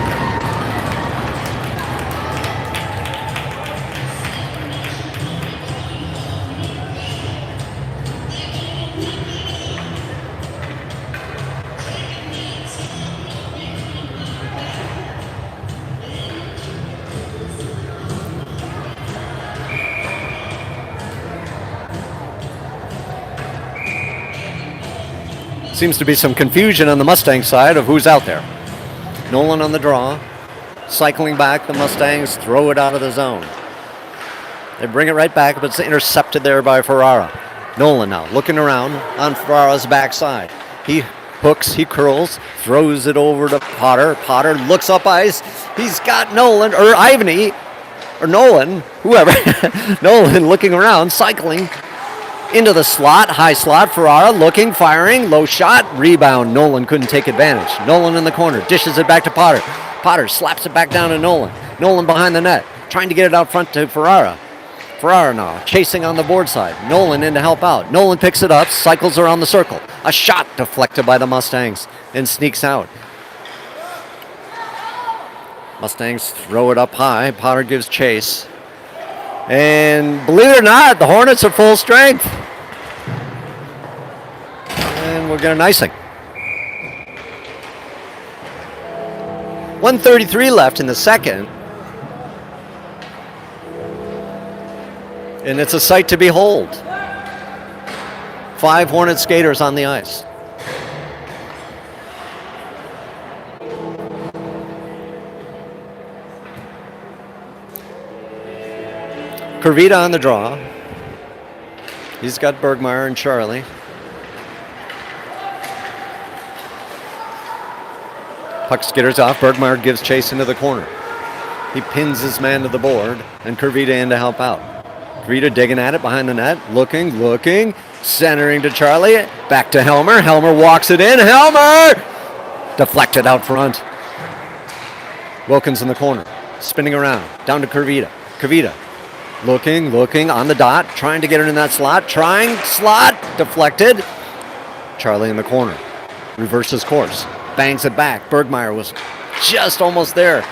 Seems to be some confusion on the Mustang side of who's out there. Nolan on the draw. Cycling back, the Mustangs throw it out of the zone. They bring it right back, but it's intercepted there by Ferrara. Nolan now looking around on Ferrara's backside. He hooks, he curls, throws it over to Potter. Potter looks up ice. He's got Nolan, or Ivany, or Nolan, whoever. Nolan looking around, cycling into the slot, high slot. Ferrara looking, firing, low shot, rebound. Nolan couldn't take advantage. Nolan in the corner, dishes it back to Potter. Potter slaps it back down to Nolan. Nolan behind the net, trying to get it out front to Ferrara. Ferrara now chasing on the board side. Nolan in to help out. Nolan picks it up, cycles around the circle. A shot deflected by the Mustangs and sneaks out. Mustangs throw it up high. Potter gives chase. And believe it or not, the Hornets are full strength. And we'll get an icing. 1:33 left in the second. And it's a sight to behold. 5 Hornet skaters on the ice. Kurvita on the draw. He's got Bergmeyer and Charlie. Puck skitters off. Bergmeyer gives chase into the corner. He pins his man to the board, and Kurvita in to help out. Kurvita digging at it behind the net. Looking. Centering to Charlie. Back to Helmer. Helmer walks it in. Helmer! Deflected out front. Wilkins in the corner. Spinning around. Down to Kurvita. Kurvita. Looking on the dot. Trying to get it in that slot. Slot. Deflected. Charlie in the corner. Reverses course. Bangs it back. Bergmeyer was just almost there.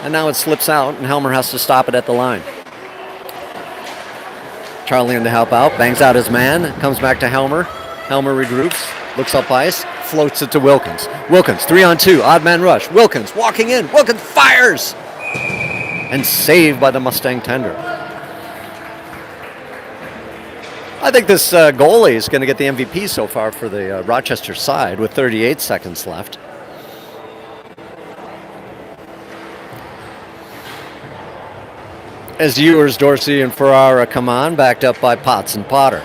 And now it slips out, and Helmer has to stop it at the line. Charlie in to help out. Bangs out his man. Comes back to Helmer. Helmer regroups. Looks up ice. Floats it to Wilkins. Wilkins, 3-on-2. Odd man rush. Wilkins walking in. Wilkins fires! And saved by the Mustang tender. I think this goalie is going to get the MVP so far for the Rochester side with 38 seconds left. As Ewers, Dorsey, and Ferrara come on, backed up by Potts and Potter.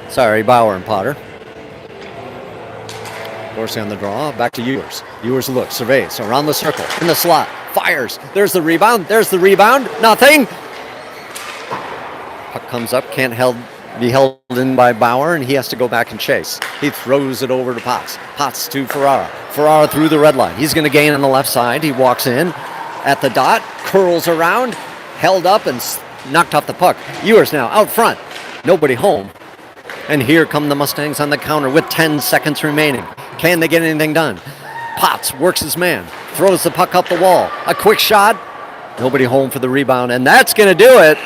Sorry, Bauer and Potter. Dorsey on the draw, back to Ewers. Ewers looks, surveys, around the circle, in the slot, fires. There's the rebound, nothing. Puck comes up, can't be held in by Bauer, and he has to go back and chase. He throws it over to Potts. Potts to Ferrara. Ferrara through the red line. He's going to gain on the left side. He walks in at the dot, curls around, held up, and knocked off the puck. Ewers now out front. Nobody home. And here come the Mustangs on the counter with 10 seconds remaining. Can they get anything done? Potts works his man, throws the puck up the wall. A quick shot. Nobody home for the rebound, and that's going to do it.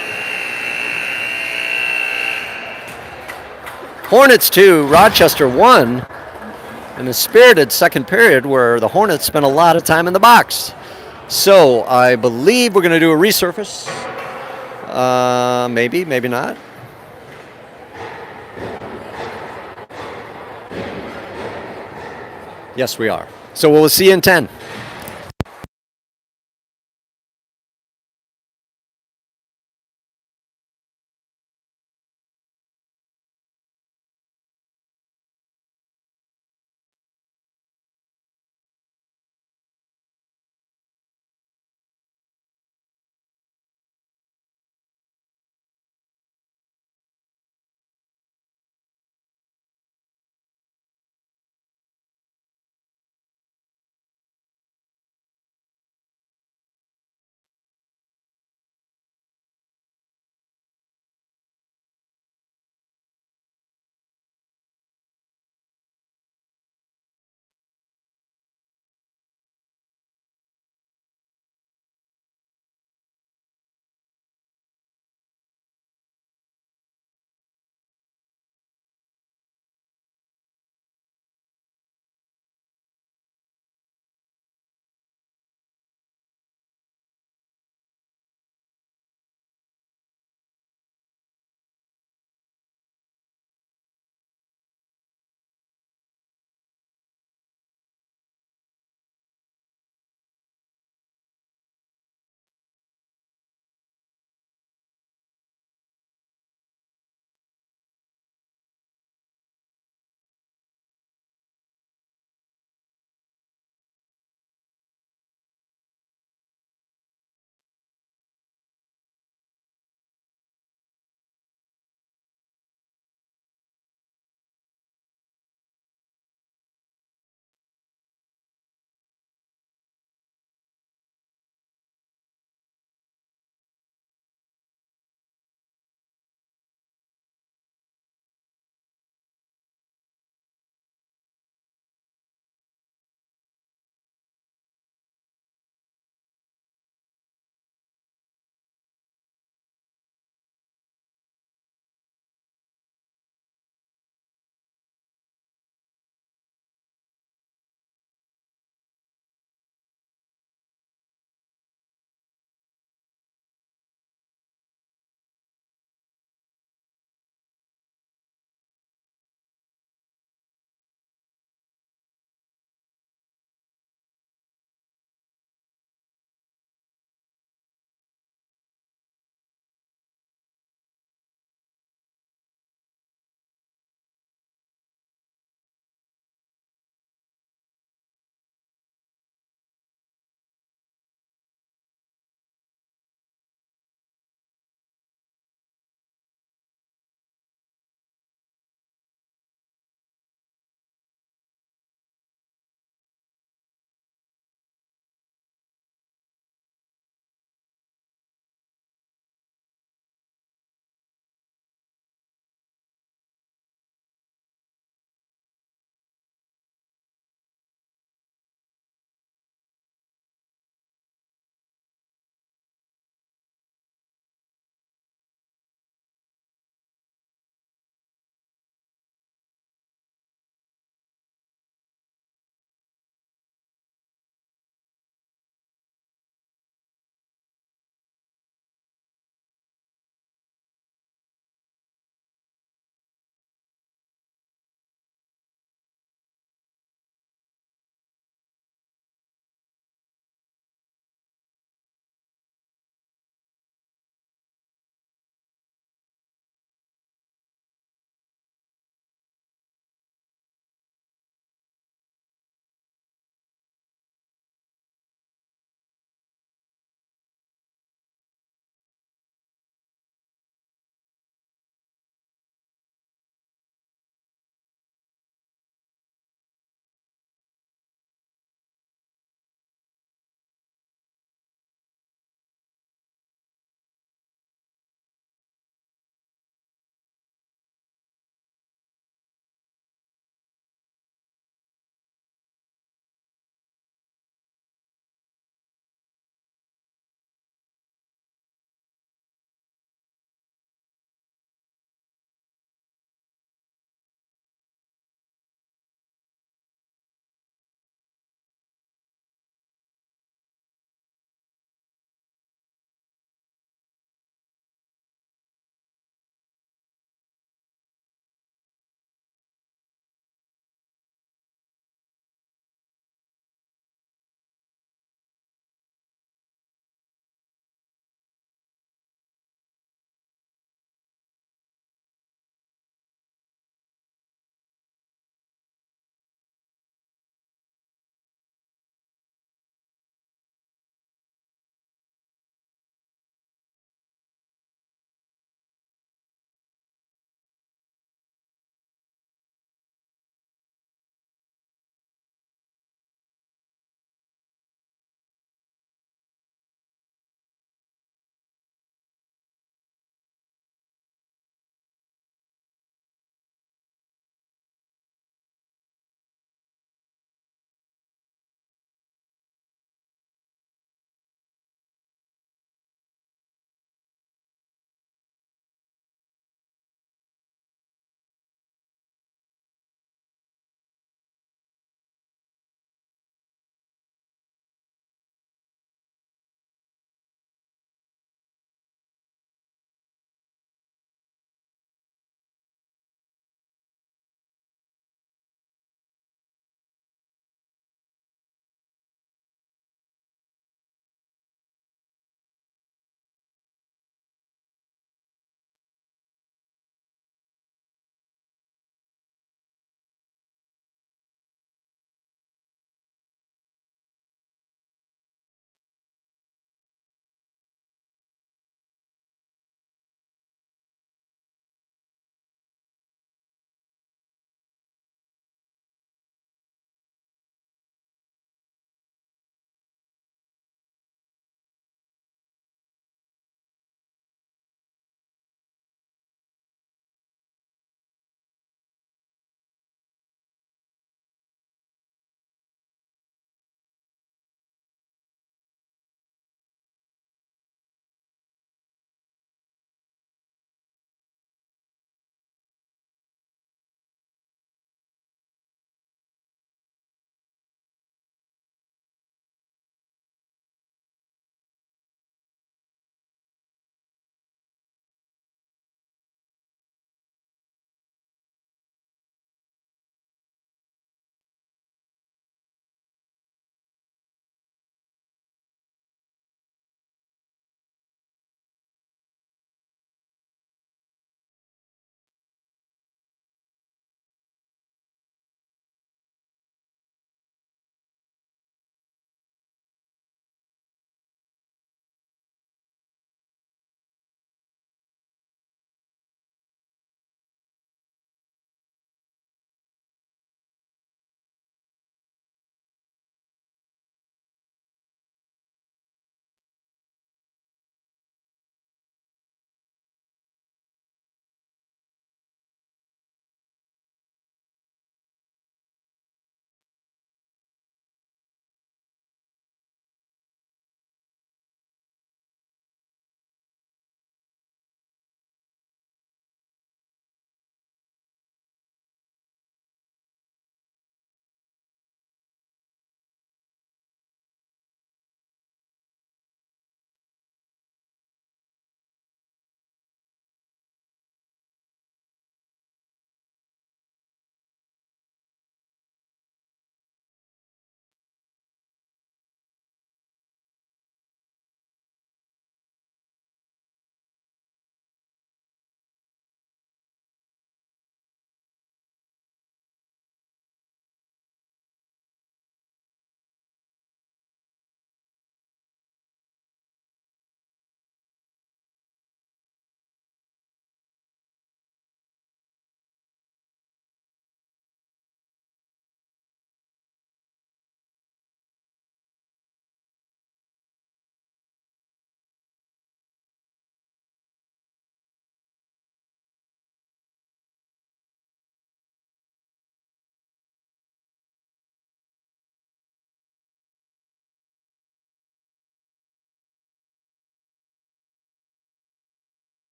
Hornets 2, Rochester 1, in a spirited second period where the Hornets spent a lot of time in the box. So I believe we're going to do a resurface. Maybe not. Yes, we are. So we'll see you in 10.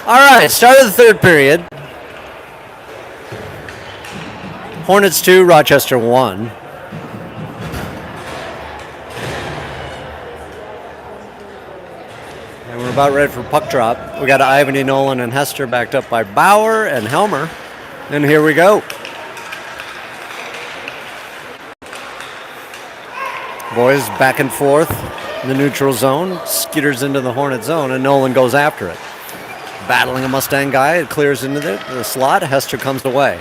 All right, start of the third period. Hornets 2, Rochester 1. And we're about ready for puck drop. We got Ivany, Nolan, and Hester backed up by Bauer and Helmer. And here we go. Boys back and forth in the neutral zone. Skitters into the Hornet zone, and Nolan goes after it. Battling a Mustang guy, it clears into the slot. Hester comes away.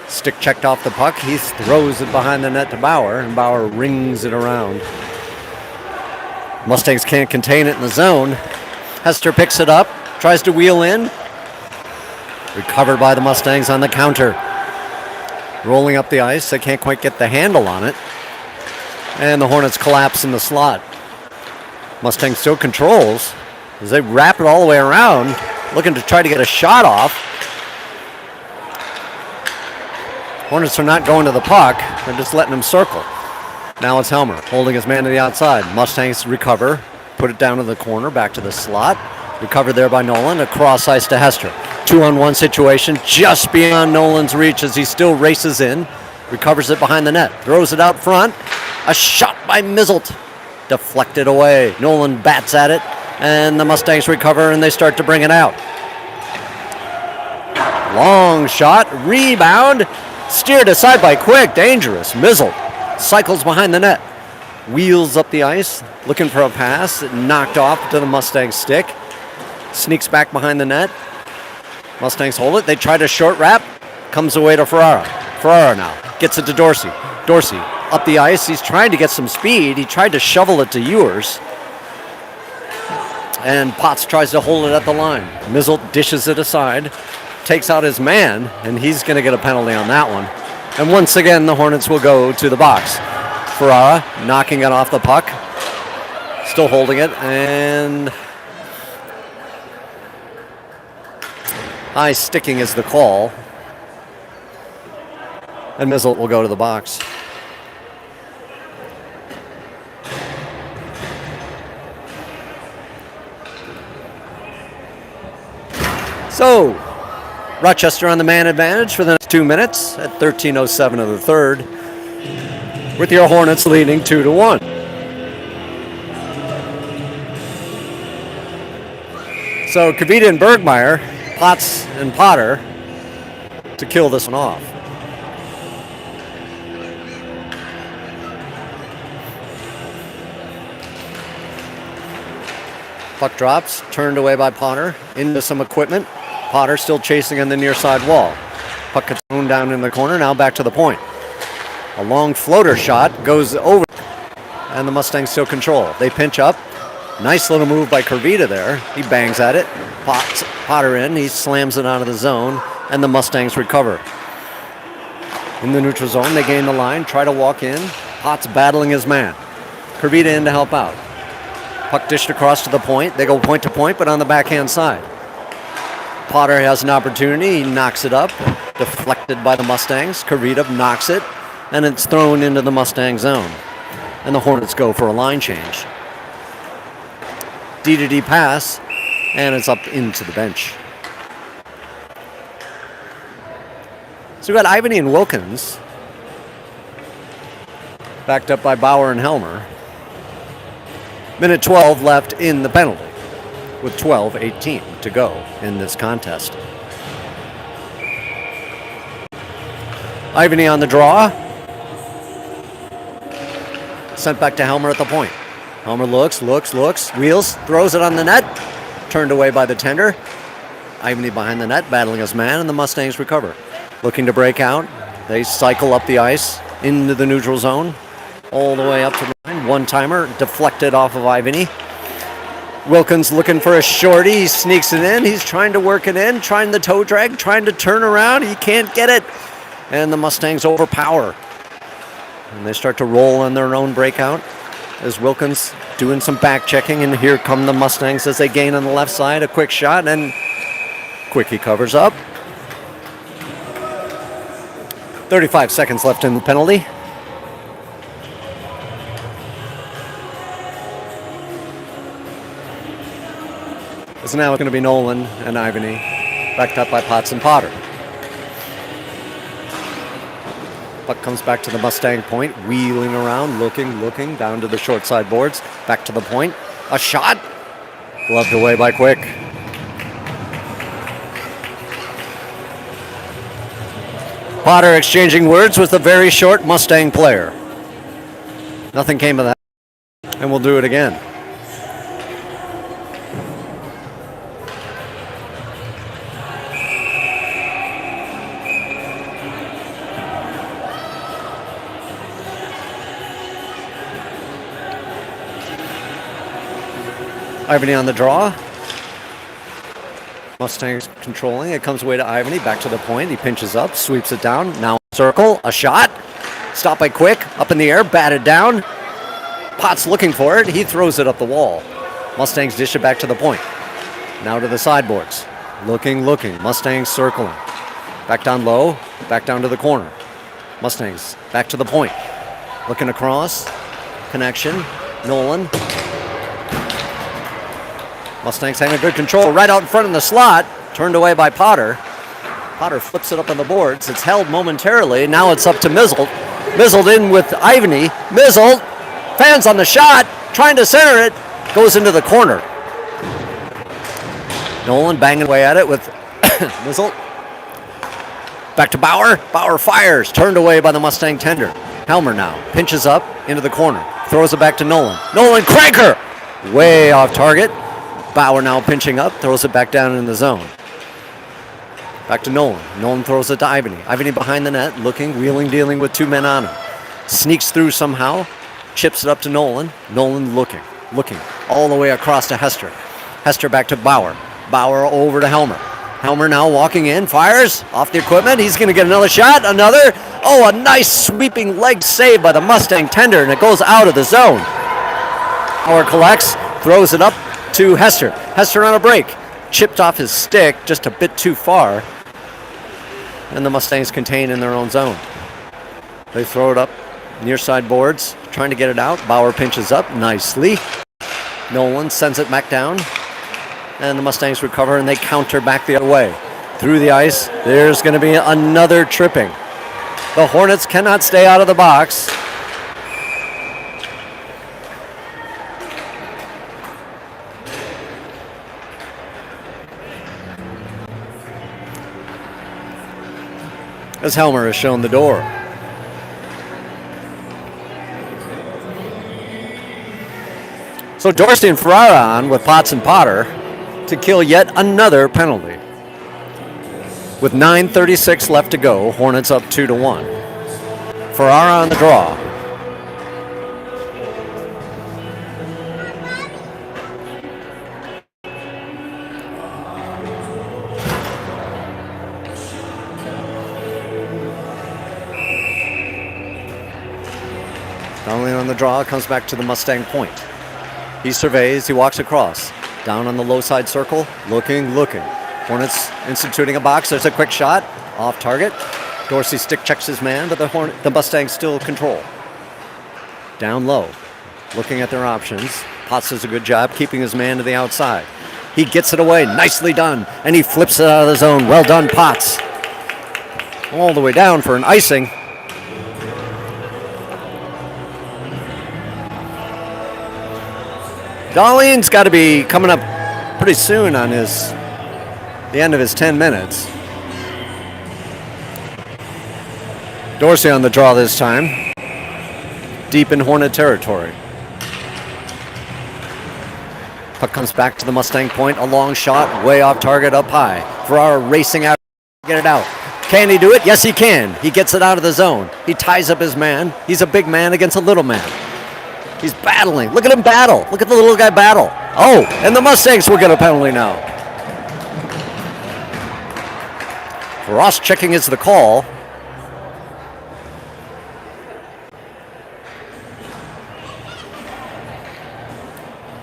Stick checked off the puck. He throws it behind the net to Bauer, and Bauer rings it around. Mustangs can't contain it in the zone. Hester picks it up, tries to wheel in. Recovered by the Mustangs on the counter. Rolling up the ice, they can't quite get the handle on it. And the Hornets collapse in the slot. Mustang still controls as they wrap it all the way around, looking to try to get a shot off. Hornets are not going to the puck, they're just letting him circle. Now it's Helmer holding his man to the outside. Mustangs recover, put it down to the corner, back to the slot. Recovered there by Nolan, across ice to Hester. 2-on-1 situation just beyond Nolan's reach as he still races in. Recovers it behind the net, throws it out front. A shot by Mizzelt, deflected away. Nolan bats at it, and the Mustangs recover, and they start to bring it out. Long shot, rebound, steered aside by Quick, dangerous. Mizzelt cycles behind the net, wheels up the ice, looking for a pass, knocked off to the Mustang stick, sneaks back behind the net. Mustangs hold it, they try to short wrap, comes away to Ferrara. Ferrara now gets it to Dorsey. Dorsey up the ice, he's trying to get some speed. He tried to shovel it to Ewers. And Potts tries to hold it at the line. Mizzelt dishes it aside, takes out his man, and he's going to get a penalty on that one. And once again, the Hornets will go to the box. Ferrara knocking it off the puck, still holding it, and high sticking is the call. And Mizzelt will go to the box. So, Rochester on the man advantage for the next 2 minutes at 13:07 of the third, with your Hornets leading 2-1. So, Kavita and Bergmeyer, Potts and Potter to kill this one off. Puck drops, turned away by Potter, into some equipment. Potter still chasing on the near side wall. Puck gets thrown down in the corner, now back to the point. A long floater shot goes over, and the Mustangs still control. They pinch up. Nice little move by Kavita there. He bangs at it. Potter in, he slams it out of the zone, and the Mustangs recover. In the neutral zone, they gain the line, try to walk in. Potts battling his man. Kavita in to help out. Puck dished across to the point. They go point to point, but on the backhand side. Potter has an opportunity. He knocks it up. Deflected by the Mustangs. Kavita knocks it, and it's thrown into the Mustang zone. And the Hornets go for a line change. D-to-D pass, and it's up into the bench. So we've got Ivany and Wilkins, backed up by Bauer and Helmer. Minute 12 left in the penalty, with 12:18 to go in this contest. Ivany on the draw. Sent back to Helmer at the point. Helmer looks, wheels, throws it on the net. Turned away by the tender. Ivany behind the net, battling his man, and the Mustangs recover. Looking to break out. They cycle up the ice into the neutral zone, all the way up to the line. One-timer deflected off of Ivany. Wilkins looking for a shorty. He sneaks it in. He's trying to work it in, trying the toe drag, trying to turn around. He can't get it. And the Mustangs overpower. And they start to roll on their own breakout as Wilkins doing some back checking. And here come the Mustangs as they gain on the left side. A quick shot, and Quickie covers up. 35 seconds left in the penalty. It's now going to be Nolan and Ivany, backed up by Potts and Potter. Puck comes back to the Mustang point, wheeling around, looking, down to the short side boards, back to the point. A shot, gloved away by Quick. Potter exchanging words with a very short Mustang player. Nothing came of that, and we'll do it again. Ivany on the draw. Mustangs controlling. It comes away to Ivany. Back to the point. He pinches up, sweeps it down. Now circle. A shot. Stopped by Quick. Up in the air. Batted down. Potts looking for it. He throws it up the wall. Mustangs dish it back to the point. Now to the sideboards. Looking. Mustangs circling. Back down low. Back down to the corner. Mustangs back to the point. Looking across. Connection. Nolan. Mustangs having good control right out in front in the slot. Turned away by Potter. Potter flips it up on the boards. It's held momentarily. Now it's up to Mizzle. Mizzled in with Ivany. Mizzle fans on the shot. Trying to center it. Goes into the corner. Nolan banging away at it with Mizzle. Back to Bauer. Bauer fires. Turned away by the Mustang tender. Helmer now pinches up into the corner. Throws it back to Nolan. Nolan cranker. Way off target. Bauer now pinching up, throws it back down in the zone. Back to Nolan. Nolan throws it to Ivany. Ivany behind the net, looking, wheeling, dealing with two men on him. Sneaks through somehow, chips it up to Nolan. Nolan looking, all the way across to Hester. Hester back to Bauer. Bauer over to Helmer. Helmer now walking in, fires off the equipment. He's going to get another shot, another. Oh, a nice sweeping leg save by the Mustang tender, and it goes out of the zone. Bauer collects, throws it up to Hester. Hester on a break. Chipped off his stick just a bit too far. And the Mustangs contain in their own zone. They throw it up near side boards, trying to get it out. Bauer pinches up nicely. Nolan sends it back down. And the Mustangs recover and they counter back the other way. Through the ice, there's going to be another tripping. The Hornets cannot stay out of the box. As Helmer has shown the door. So Dorsey and Ferrara on with Potts and Potter to kill yet another penalty. With 9:36 left to go, Hornets up 2-1. Ferrara on the draw. Donnelly on the draw, comes back to the Mustang point. He surveys, he walks across. Down on the low side circle, looking. Hornets instituting a box. There's a quick shot, off target. Dorsey stick checks his man, but the Mustangs still control. Down low, looking at their options. Potts does a good job keeping his man to the outside. He gets it away, nicely done, and he flips it out of the zone. Well done, Potts. All the way down for an icing. Darlene's got to be coming up pretty soon on the end of his 10 minutes. Dorsey on the draw this time. Deep in Hornet territory. Puck comes back to the Mustang point. A long shot, way off target, up high. Ferrara racing out, get it out. Can he do it? Yes, he can. He gets it out of the zone. He ties up his man. He's a big man against a little man. He's battling. Look at him battle. Look at the little guy battle. Oh, and the Mustangs will get a penalty now. Ross checking is the call.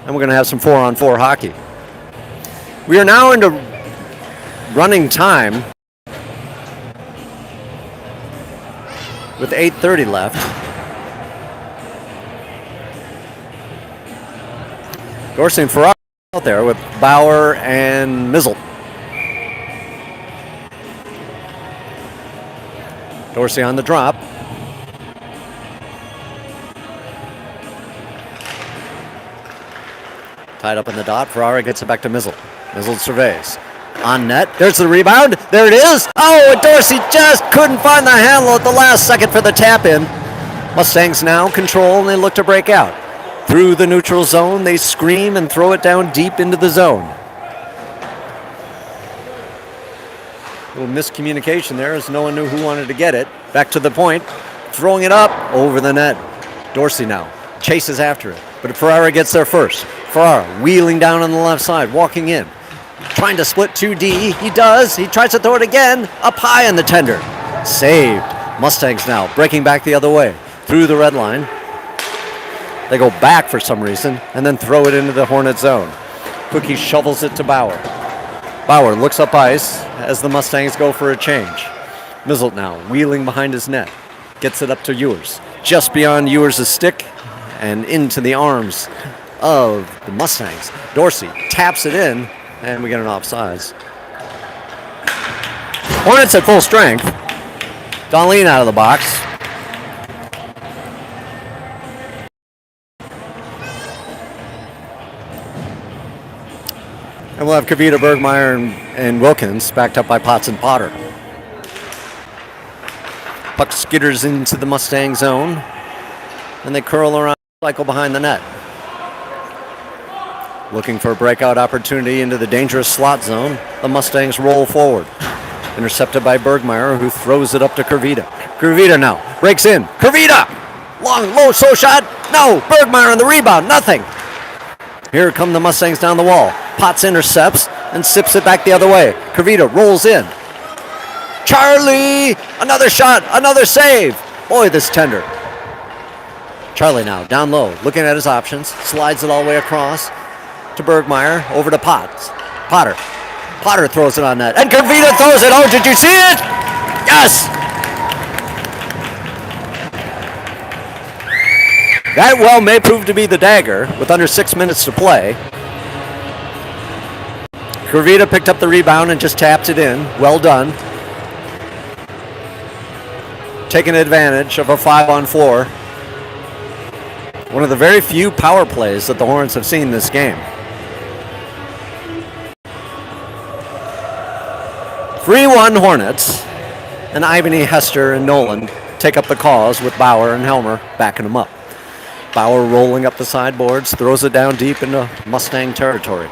And we're going to have some 4-on-4 hockey. We are now into running time with 8:30 left. Dorsey and Ferrara out there with Bauer and Mizzle. Dorsey on the drop. Tied up in the dot. Ferrara gets it back to Mizzle. Mizzle surveys. On net. There's the rebound. There it is. Oh, and Dorsey just couldn't find the handle at the last second for the tap in. Mustangs now control and they look to break out. Through the neutral zone, they scream and throw it down deep into the zone. A little miscommunication there as no one knew who wanted to get it. Back to the point. Throwing it up over the net. Dorsey now chases after it. But Ferrara gets there first. Ferrara wheeling down on the left side, walking in. Trying to split 2D. He does. He tries to throw it again. Up high on the tender. Saved. Mustangs now breaking back the other way. Through the red line. They go back for some reason and then throw it into the Hornet zone. Cookie shovels it to Bauer. Bauer looks up ice as the Mustangs go for a change. Mizzle now wheeling behind his net. Gets it up to Ewers. Just beyond Ewers' stick and into the arms of the Mustangs. Dorsey taps it in and we get an offsides. Hornets at full strength. Darlene out of the box. And we'll have Kavita, Bergmeyer, and Wilkins backed up by Potts and Potter. Puck skitters into the Mustang zone, and they curl around, cycle behind the net. Looking for a breakout opportunity into the dangerous slot zone, the Mustangs roll forward. Intercepted by Bergmeyer, who throws it up to Kavita. Kavita now breaks in. Kavita! Long, low, slow shot. No! Bergmeyer on the rebound. Nothing. Here come the Mustangs down the wall. Potts intercepts and sips it back the other way. Kavita rolls in. Charlie! Another shot, another save. Boy, this tender. Charlie now down low, looking at his options. Slides it all the way across to Bergmeyer, over to Potts. Potter. Potter throws it on net. And Kavita throws it. Oh, did you see it? Yes! That well may prove to be the dagger with under 6 minutes to play. Kavita picked up the rebound and just tapped it in. Well done. Taking advantage of a 5-on-4. One of the very few power plays that the Hornets have seen this game. 3-1 Hornets. And Ivany, Hester, and Nolan take up the cause with Bauer and Helmer backing them up. Bauer rolling up the sideboards, throws it down deep into Mustang territory.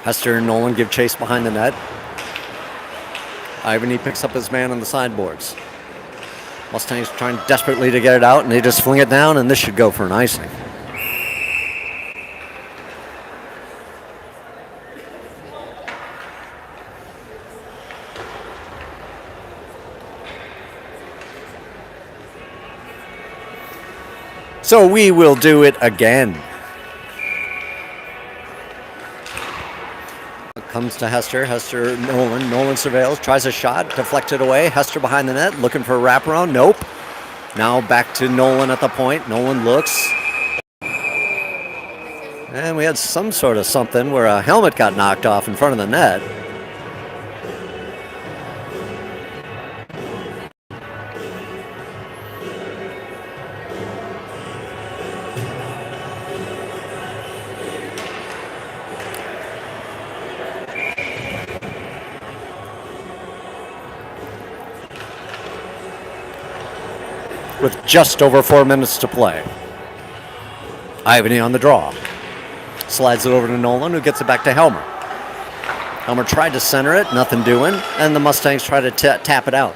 Hester and Nolan give chase behind the net. Ivany picks up his man on the sideboards. Mustangs trying desperately to get it out, and they just fling it down, and this should go for an icing. So we will do it again. It comes to Hester. Hester, Nolan. Nolan surveils, tries a shot, deflected away. Hester behind the net, looking for a wraparound. Nope. Now back to Nolan at the point. Nolan looks. And we had some sort of something where a helmet got knocked off in front of the net. With just over 4 minutes to play. Ivany on the draw. Slides it over to Nolan, who gets it back to Helmer. Helmer tried to center it, nothing doing, and the Mustangs try to tap it out.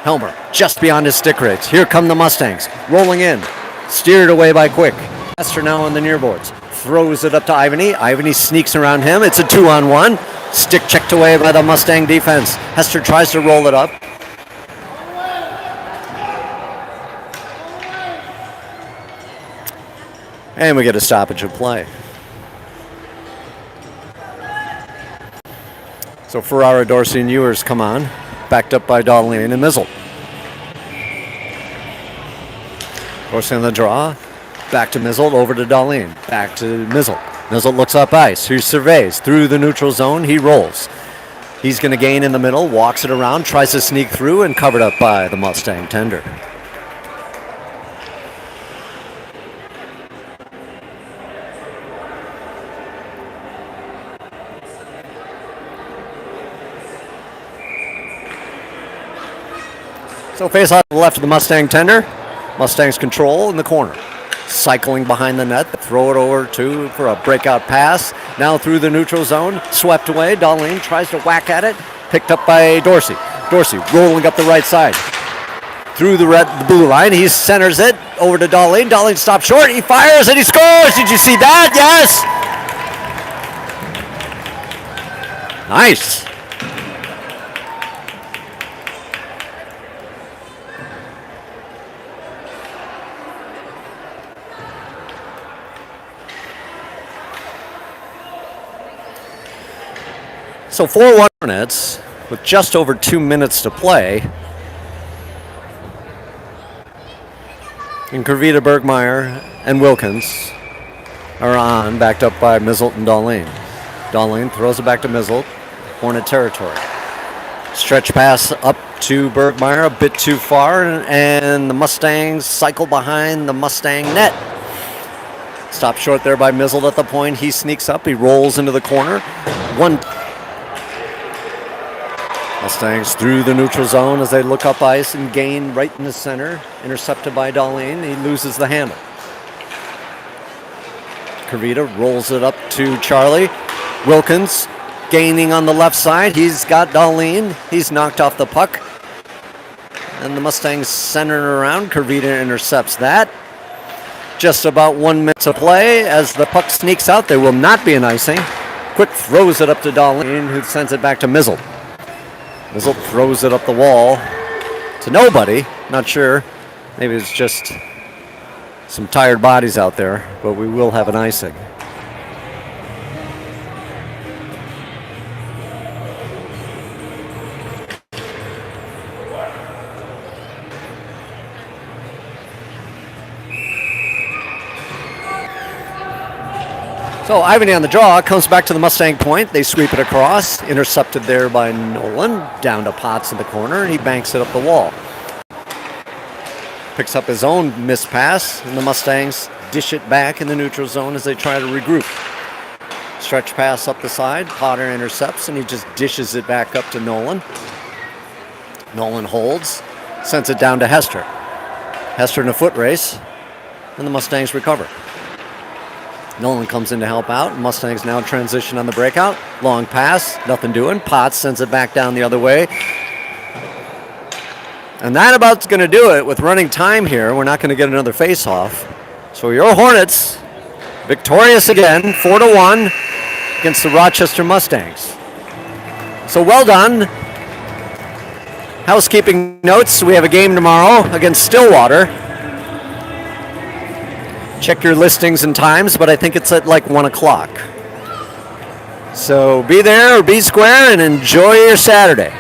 Helmer just beyond his stick rates. Here come the Mustangs, rolling in. Steered away by Quick. Hester now on the near boards. Throws it up to Ivany. Ivany sneaks around him. It's a 2-on-1. Stick checked away by the Mustang defense. Hester tries to roll it up. And we get a stoppage of play. So Ferrara, Dorsey, and Ewers come on, backed up by Darlene and Mizzle. Dorsey on the draw, back to Mizzle, over to Darlene, back to Mizzle. Mizzle looks up ice. He surveys through the neutral zone. He rolls. He's going to gain in the middle, walks it around, tries to sneak through, and covered up by the Mustang tender. So face off to the left of the Mustang tender. Mustangs control in the corner. Cycling behind the net, throw it over for a breakout pass. Now through the neutral zone, swept away. Darlene tries to whack at it, picked up by Dorsey. Dorsey rolling up the right side. Through the blue line, he centers it over to Darlene. Darlene stops short, he fires and he scores! Did you see that? Yes! Nice. So 4-1 Hornets with just over 2 minutes to play. And Kervita, Bergmeyer, and Wilkins are on, backed up by Mizzle and Darlene. Darlene throws it back to Mizzle, Hornet territory. Stretch pass up to Bergmeyer, a bit too far, and the Mustangs cycle behind the Mustang net. Stopped short there by Mizzle at the point. He sneaks up, he rolls into the corner. Mustangs through the neutral zone as they look up ice and gain right in the center. Intercepted by Darlene. He loses the handle. Kervita rolls it up to Charlie. Wilkins gaining on the left side. He's got Darlene. He's knocked off the puck. And the Mustangs centering around. Kervita intercepts that. Just about 1 minute to play as the puck sneaks out. There will not be an icing. Quick throws it up to Darlene, who sends it back to Mizzle. Mizzle throws it up the wall to nobody. Not sure. Maybe it's just some tired bodies out there, but we will have an icing. So Ivany on the draw, comes back to the Mustang point. They sweep it across, intercepted there by Nolan, down to Potts in the corner, and he banks it up the wall. Picks up his own missed pass, and the Mustangs dish it back in the neutral zone as they try to regroup. Stretch pass up the side, Potter intercepts, and he just dishes it back up to Nolan. Nolan holds, sends it down to Hester. Hester in a foot race, and the Mustangs recover. Nolan comes in to help out. Mustangs now transition on the breakout. Long pass, nothing doing. Potts sends it back down the other way. And that about's going to do it with running time here. We're not going to get another face-off. So your Hornets, victorious again, 4-1 against the Rochester Mustangs. So well done. Housekeeping notes, we have a game tomorrow against Stillwater. Check your listings and times, but I think it's at like 1 o'clock. So be there or be square and enjoy your Saturday.